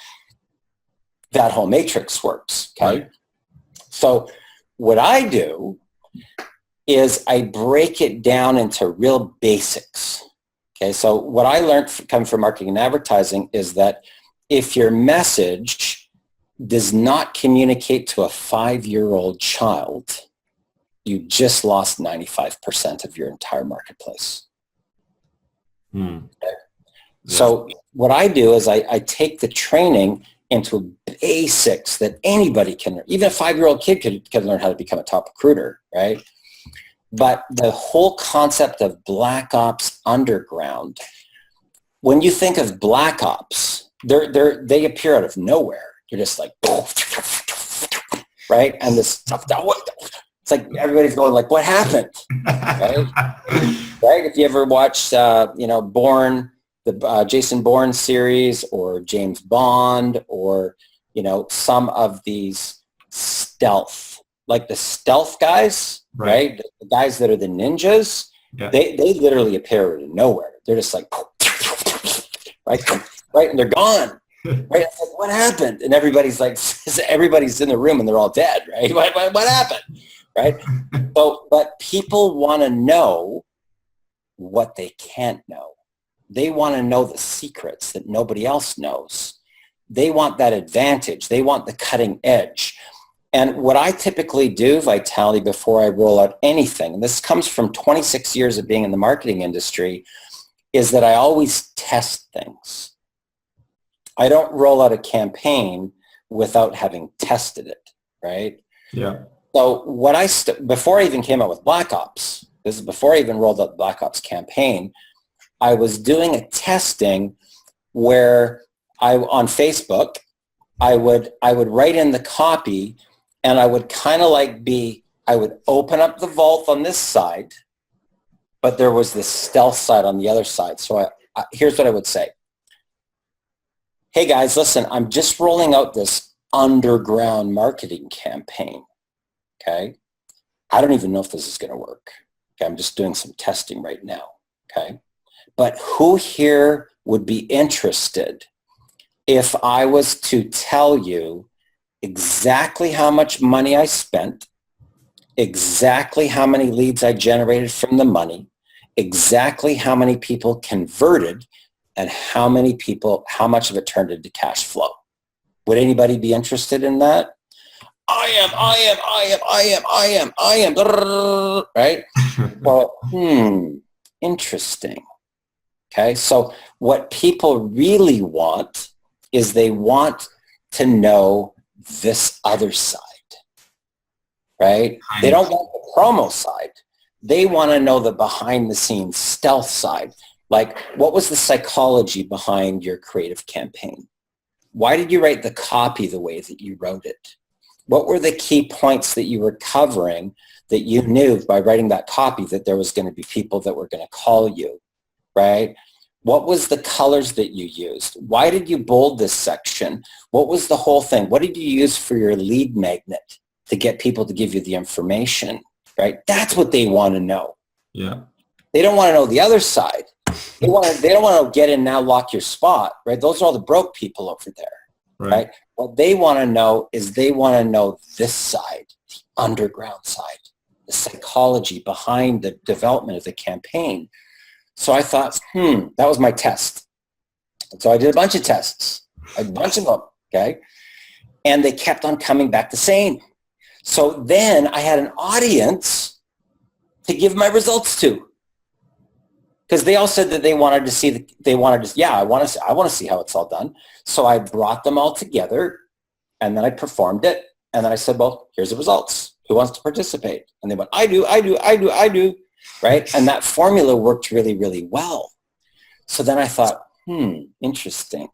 that whole matrix works. Okay. Right. So what I do is I break it down into real basics. Okay. So what I learned coming from marketing and advertising is that if your message does not communicate to a 5-year-old child, you just lost 95% of your entire marketplace. Okay. Yeah. So what I do is I take the training into basics that anybody can learn. Even a 5-year-old kid can learn how to become a top recruiter, right? But the whole concept of Black Ops Underground, when you think of Black Ops, they appear out of nowhere. You're just like, right? And this stuff, it's like everybody's going like, what happened? Right? Right? If you ever watched, Bourne, the Jason Bourne series, or James Bond, or, some of these stealth, like the stealth guys, right? The guys that are the ninjas, they literally appear out of nowhere. They're just like, right? And they're gone. Right? It's like, what happened? And everybody's in the room and they're all dead, right? What happened? Right? So, but people want to know what they can't know. They want to know the secrets that nobody else knows. They want that advantage. They want the cutting edge. And what I typically do, Vitaliy, before I roll out anything, and this comes from 26 years of being in the marketing industry, is that I always test things. I don't roll out a campaign without having tested it, right? Yeah. So before I even came out with Black Ops, this is before I even rolled out the Black Ops campaign, I was doing a testing where on Facebook, I would write in the copy, and I would kind of I would open up the vault on this side, but there was this stealth side on the other side. So here's what I would say. Hey guys, listen, I'm just rolling out this underground marketing campaign. Okay. I don't even know if this is going to work. Okay. I'm just doing some testing right now. Okay. But who here would be interested if I was to tell you exactly how much money I spent, exactly how many leads I generated from the money, exactly how many people converted, and how much of it turned into cash flow? Would anybody be interested in that? I am, right? Well, interesting. Okay, so what people really want is they want to know this other side, right? They don't want the promo side. They want to know the behind the scenes stealth side. Like, what was the psychology behind your creative campaign? Why did you write the copy the way that you wrote it? What were the key points that you were covering that you knew by writing that copy that there was going to be people that were going to call you, right? What was the colors that you used? Why did you bold this section? What was the whole thing? What did you use for your lead magnet to get people to give you the information, right? That's what they want to know. Yeah. They don't want to know the other side. They don't want to get in now, lock your spot, right? Those are all the broke people over there, right? What they want to know is they want to know this side, the underground side, the psychology behind the development of the campaign. So I thought, that was my test. And so I did a bunch of tests, a bunch of them, okay? And they kept on coming back the same. So then I had an audience to give my results to. Because they all said that they wanted to see, I want to see how it's all done. So I brought them all together and then I performed it. And then I said, well, here's the results. Who wants to participate? And they went, I do. Right? And that formula worked really, really well. So then I thought, interesting.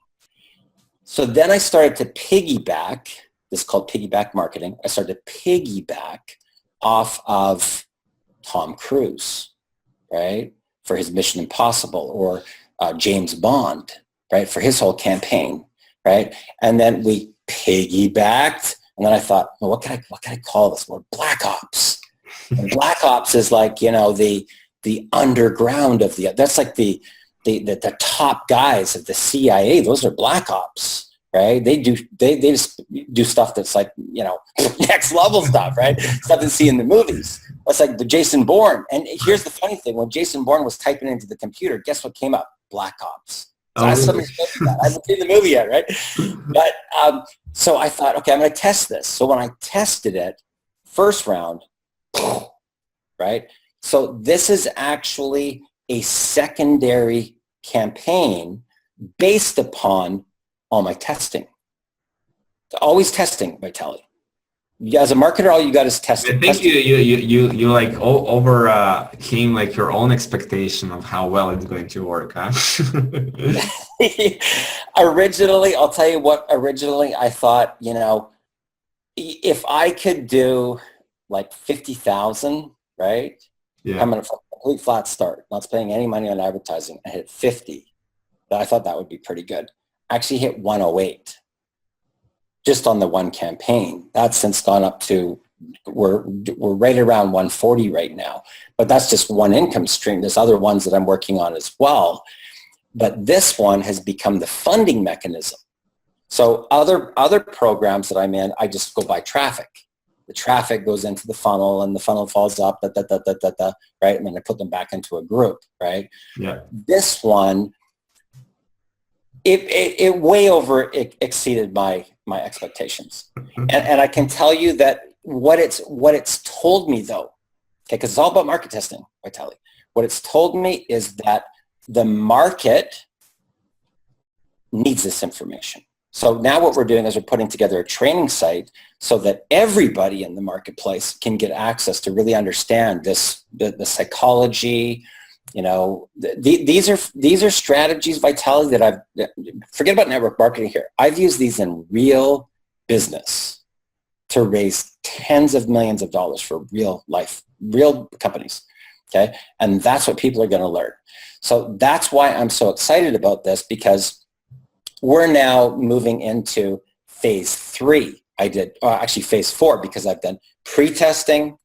So then I started to piggyback, this is called piggyback marketing. I started to piggyback off of Tom Cruise, right? For his Mission Impossible, or James Bond, right? For his whole campaign, right? And then we piggybacked, and then I thought, well, what can I call this? Well, Black Ops. And Black Ops is like, the underground of that's like the top guys of the CIA. Those are Black Ops, right? They just do stuff that's like, next level stuff, right? Stuff you see in the movies. It's like the Jason Bourne. And here's the funny thing. When Jason Bourne was typing into the computer, guess what came up? Black Ops. So I haven't seen the movie yet, right? But so I thought, okay, I'm going to test this. So when I tested it, first round, right? So this is actually a secondary campaign based upon all my testing. Always testing, Vitaliy. As a marketer, all you got is testing. I think you like overcame like your own expectation of how well it's going to work, huh? Originally, I'll tell you what. Originally, I thought, if I could do like 50,000, right? Yeah. Coming from a complete flat start, not spending any money on advertising, I hit 50. I thought that would be pretty good. I actually hit 108. Just on the one campaign. That's since gone up to, we're right around 140 right now. But that's just one income stream. There's other ones that I'm working on as well. But this one has become the funding mechanism. So other programs that I'm in, I just go by traffic. The traffic goes into the funnel and the funnel falls up, right? And then I put them back into a group, right? Yeah. This one, it way exceeded my expectations. And I can tell you that what it's told me though, okay, because it's all about market testing, Vitaliy. What it's told me is that the market needs this information. So now what we're doing is we're putting together a training site so that everybody in the marketplace can get access to really understand the psychology. These are strategies, Vitaliy, that forget about network marketing here. I've used these in real business to raise tens of millions of dollars for real companies. Okay. And that's what people are going to learn. So that's why I'm so excited about this, because we're now moving into phase 3. Actually phase 4, because I've done pre-testing,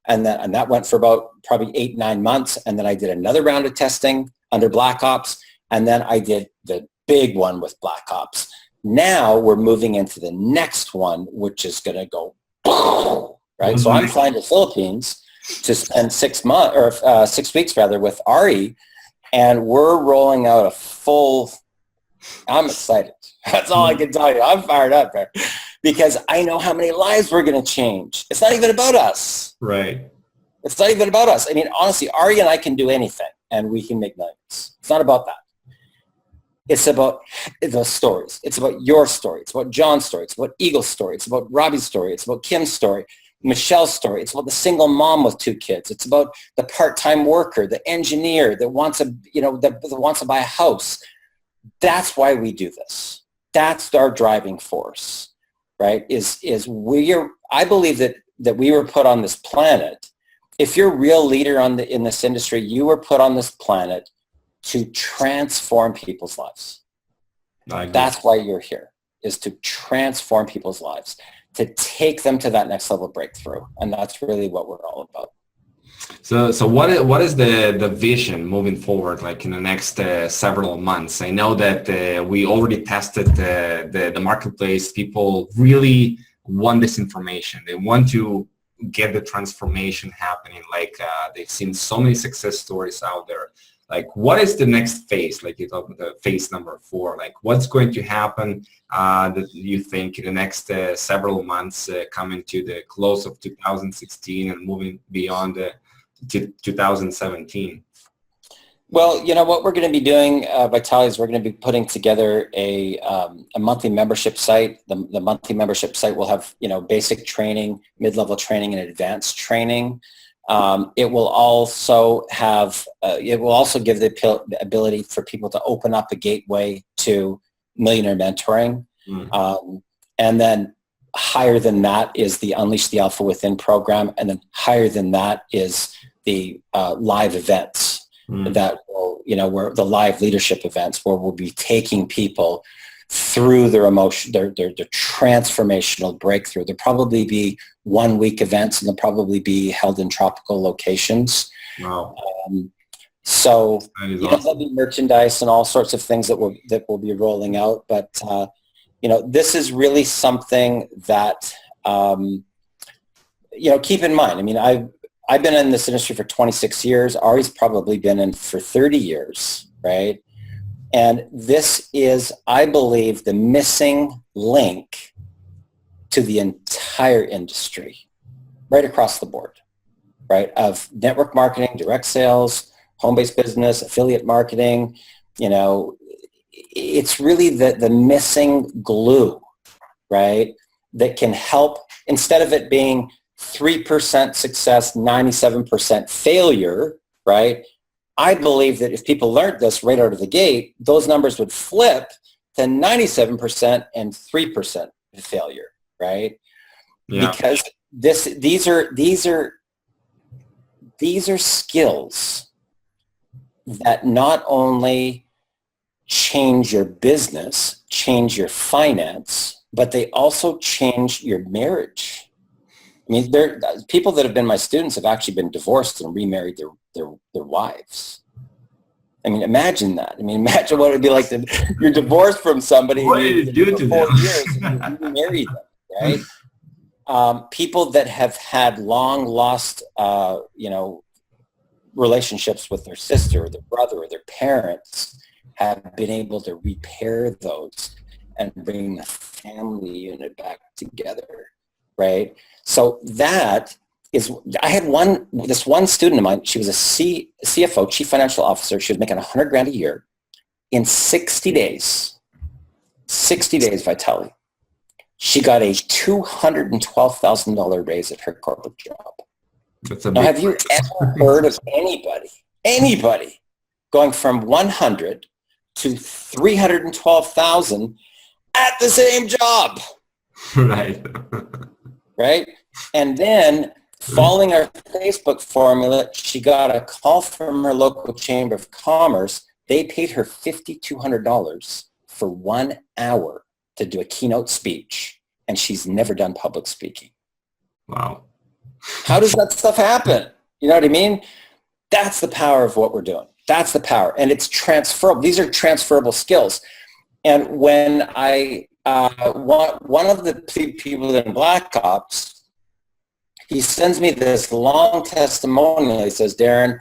and that went for about probably 8-9 months. And then I did another round of testing under Black Ops. And then I did the big one with Black Ops. Now we're moving into the next one, which is going to go, right? Mm-hmm. So I'm flying to the Philippines to spend 6 weeks rather with Ari, and we're rolling out a full, I'm excited. That's all I can tell you. I'm fired up there because I know how many lives we're going to change. It's not even about us. Right. It's not even about us. I mean, honestly, Ari and I can do anything and we can make millions. It's not about that. It's about the stories. It's about your story. It's about John's story. It's about Eagle's story. It's about Robbie's story. It's about Kim's story, Michelle's story. It's about the single mom with 2 kids. It's about the part-time worker, the engineer that wants that wants to buy a house. That's why we do this. That's our driving force, right? I believe that we were put on this planet. If you're a real leader in this industry, you were put on this planet to transform people's lives. That's why you're here, is to transform people's lives, to take them to that next level breakthrough. And that's really what we're all about. So what is the vision moving forward, like in the next several months? I know that we already tested the marketplace. People really want this information. They want to get the transformation happening. Like they've seen so many success stories out there. Like, what is the next phase? Like you talk about the phase number 4. Like, what's going to happen that you think in the next several months, coming to the close of 2016 and moving beyond to 2017? Well, what we're going to be doing, Vitaliy, is we're going to be putting together a monthly membership site. The monthly membership site will have, basic training, mid-level training, and advanced training. It will also give the ability for people to open up a gateway to millionaire mentoring. And then higher than that is the Unleash the Alpha Within program. And then higher than that is the live events that will, where the live leadership events, where we'll be taking people through their transformational breakthrough. There'll probably be 1-week events, and they'll probably be held in tropical locations. Wow. So there'll be merchandise and all sorts of things that we'll be rolling out. But this is really something that keep in mind. I mean, I've been in this industry for 26 years. Ari's probably been in for 30 years, right? And this is, I believe, the missing link to the entire industry, right across the board, right? Of network marketing, direct sales, home-based business, affiliate marketing. It's really the missing glue, right? That can help, instead of it being 3% success, 97% failure, right? I believe that if people learned this right out of the gate, those numbers would flip to 97% and 3% failure, right? Yeah. Because these are skills that not only change your business, change your finance, but they also change your marriage. I mean, people that have been my students have actually been divorced and remarried their wives. I mean, imagine that. I mean, imagine what it would be like you're divorced from somebody what did you do to 4 years and you remarry them, right? People that have had long lost, relationships with their sister or their brother or their parents have been able to repair those and bring the family unit back together, right? So that is, I had this one student of mine, she was a CFO, Chief Financial Officer. She was making $100,000 a year in 60 days, Vitaliy. She got a $212,000 raise at her corporate job. Now, have you ever heard of anybody going from 100 to 312,000 at the same job? Right. Right? And then Following our Facebook formula, she got a call from her local Chamber of Commerce. They paid her $5,200 for 1 hour to do a keynote speech, and she's never done public speaking. Wow. How does that stuff happen? You know what I mean? That's the power of what we're doing. That's the power. And it's transferable. These are transferable skills. And when one of the people in Black Ops, he sends me this long testimonial. He says, Darren,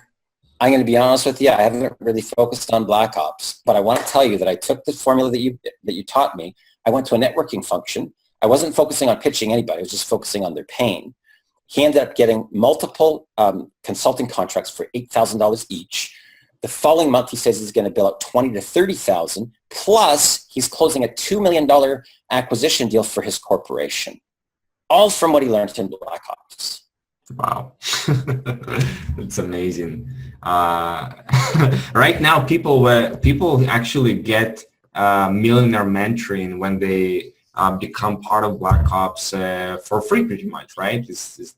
I'm going to be honest with you. I haven't really focused on Black Ops, but I want to tell you that I took the formula that you taught me. I went to a networking function. I wasn't focusing on pitching anybody. I was just focusing on their pain. He ended up getting multiple consulting contracts for $8,000 each. The following month, he says he's going to bill out $20,000 to $30,000. Plus, he's closing a $2 million acquisition deal for his corporation. All from what he learned in Black Ops. Wow. It's amazing. Right now, people actually get millionaire mentoring when they become part of Black Ops for free, pretty much, right?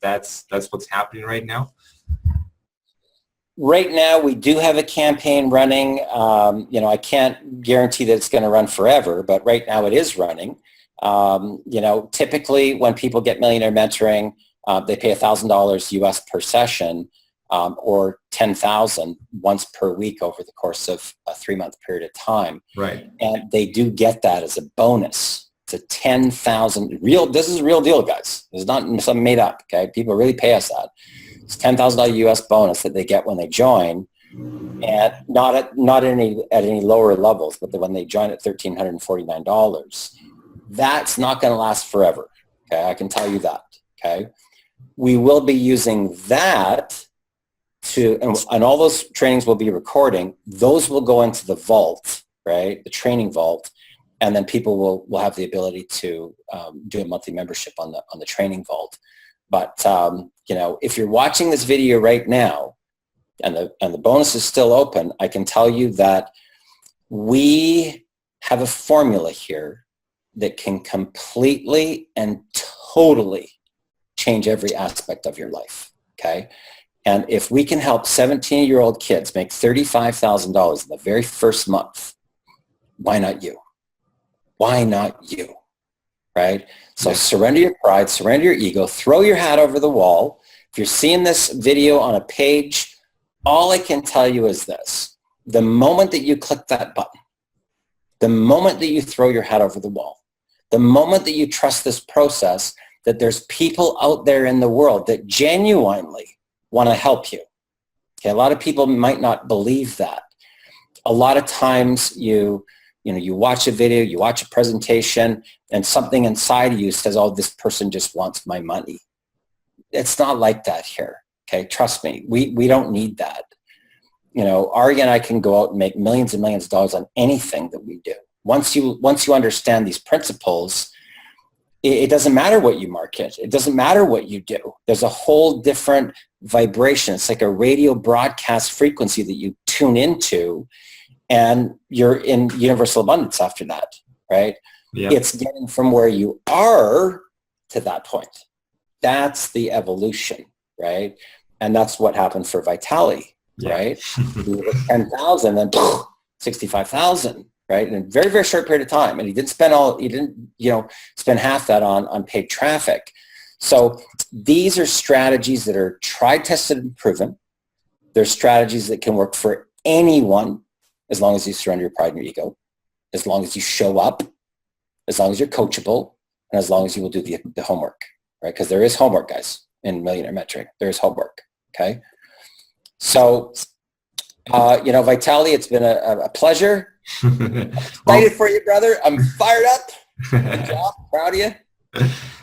That's what's happening right now? Right now, we do have a campaign running. I can't guarantee that it's going to run forever, but right now it is running. Typically when people get millionaire mentoring, they pay $1,000 US per session, or $10,000 once per week over the course of a 3-month period of time. Right. And they do get that as a bonus. It's a $10,000 real. This is a real deal, guys. It's not something made up. Okay, people really pay us that. It's $10,000 US bonus that they get when they join, and not at any lower levels, but when they join at $1,349. That's not going to last forever. Okay, I can tell you that. Okay, we will be using that and all those trainings will be recording. Those will go into the vault, right? The training vault, and then people will have the ability to do a monthly membership on the training vault. But if you're watching this video right now, and the bonus is still open, I can tell you that we have a formula here that can completely and totally change every aspect of your life, okay? And if we can help 17-year-old kids make $35,000 in the very first month, why not you? Why not you, right? So surrender your pride, surrender your ego, throw your hat over the wall. If you're seeing this video on a page, all I can tell you is this. The moment that you click that button, the moment that you throw your hat over the wall, the moment that you trust this process, that there's people out there in the world that genuinely want to help you. Okay, a lot of people might not believe that. A lot of times you watch a video, you watch a presentation, and something inside of you says, oh, this person just wants my money. It's not like that here. Okay, trust me, we don't need that. Ari and I can go out and make millions and millions of dollars on anything that we do. Once you understand these principles, it doesn't matter what you market. It doesn't matter what you do. There's a whole different vibration. It's like a radio broadcast frequency that you tune into, and you're in universal abundance after that, right? Yeah. It's getting from where you are to that point. That's the evolution, right? And that's what happened for Vitaliy, right? He was 10,000 and 65,000, right? In a very, very short period of time. And he didn't spend half that on paid traffic. So these are strategies that are tried, tested, and proven. They're strategies that can work for anyone, as long as you surrender your pride and your ego, as long as you show up, as long as you're coachable, and as long as you will do the homework, right? Because there is homework, guys, in millionaire mentoring. There is homework, okay? So, Vitaliy, it's been a pleasure. I'm excited for you, brother. I'm fired up. Good job. Proud of you.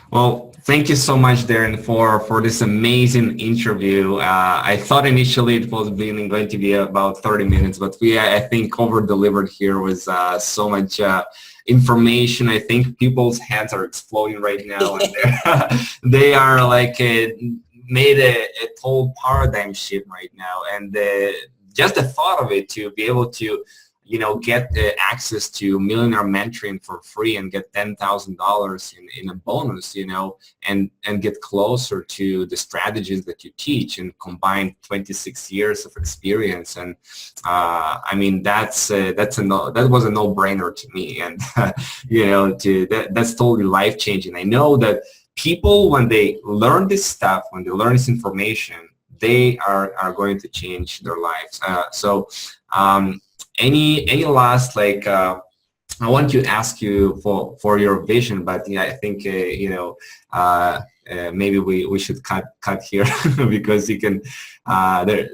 Well, thank you so much, Darren, for this amazing interview. I thought initially it was going to be about 30 minutes, but I think over-delivered here with so much information. I think people's heads are exploding right now. And they are like made a total paradigm shift right now. And just the thought of it, to be able to get access to millionaire mentoring for free and get $10,000 in a bonus, and get closer to the strategies that you teach and combine 26 years of experience. And I mean, that was a no-brainer to me. And that's totally life-changing. I know that people, when they learn this stuff, when they learn this information, they are going to change their lives. Any last, I want to ask you for your vision, but I think maybe we should cut here because you can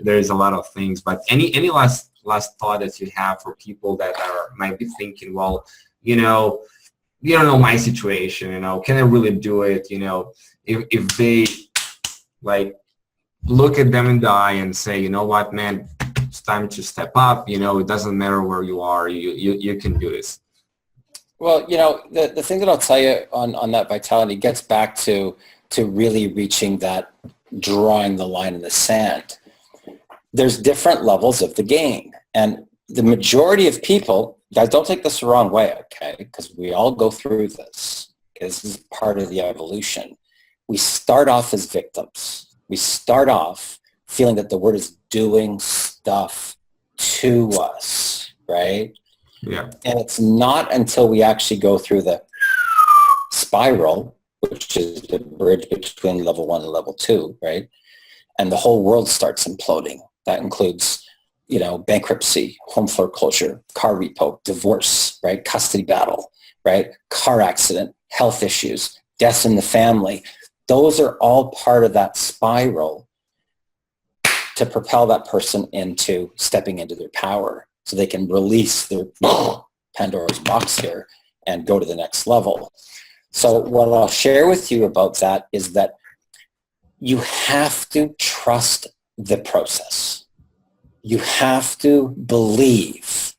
there's a lot of things. But any last thought that you have for people that might be thinking, well, you don't know my situation, can I really do it? If they look at them in the eye and say, you know what, man, it's time to step up. It doesn't matter where you are. You can do this. Well, the thing that I'll tell you on that vitality gets back to really reaching that, drawing the line in the sand. There's different levels of the game. And the majority of people, guys, don't take this the wrong way, okay? Because we all go through this. This is part of the evolution. We start off as victims. We start off feeling that the world is doing stuff to us, right? Yeah. And it's not until we actually go through the spiral, which is the bridge between level 1 and level 2, right? And the whole world starts imploding. That includes, bankruptcy, home foreclosure, car repo, divorce, right? Custody battle, right? Car accident, health issues, deaths in the family. Those are all part of that spiral to propel that person into stepping into their power so they can release their Pandora's box here and go to the next level. So what I'll share with you about that is that you have to trust the process. You have to believe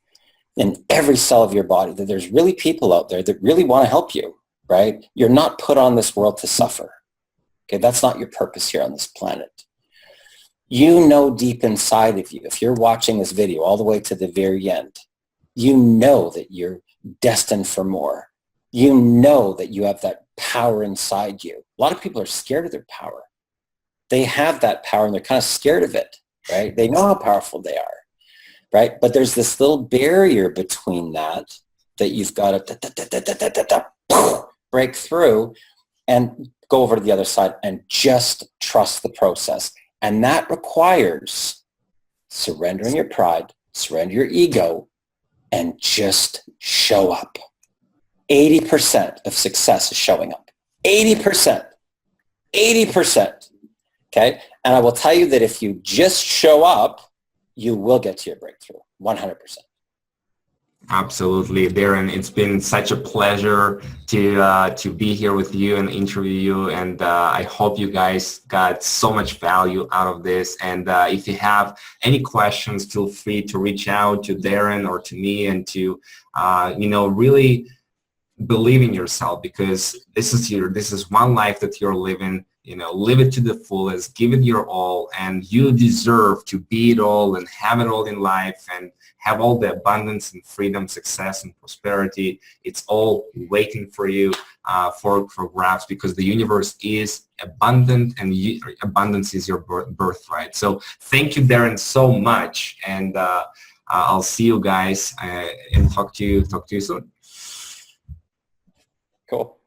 in every cell of your body that there's really people out there that really want to help you, right? You're not put on this world to suffer. Okay, that's not your purpose here on this planet. Deep inside of you, if you're watching this video all the way to the very end, that you're destined for more. That you have that power inside you. A lot of people are scared of their power. They have that power and they're kind of scared of it, right? They know how powerful they are, right? But there's this little barrier between that you've got to break through and go over to the other side and just trust the process. And that requires surrendering your pride, surrender your ego, and just show up. 80% of success is showing up. 80%. 80%. Okay? And I will tell you that if you just show up, you will get to your breakthrough. 100%. Absolutely, Darren. It's been such a pleasure to be here with you and interview you, and I hope you guys got so much value out of this. And if you have any questions, feel free to reach out to Darren or to me, and to really believe in yourself, because this is one life that you're living. Live it to the fullest, give it your all, and you deserve to be it all and have it all in life and have all the abundance and freedom, success and prosperity. It's all waiting for you for grabs, because the universe is abundant, and abundance is your birthright. So thank you, Darren, so much, and I'll see you guys and talk to you soon. Cool.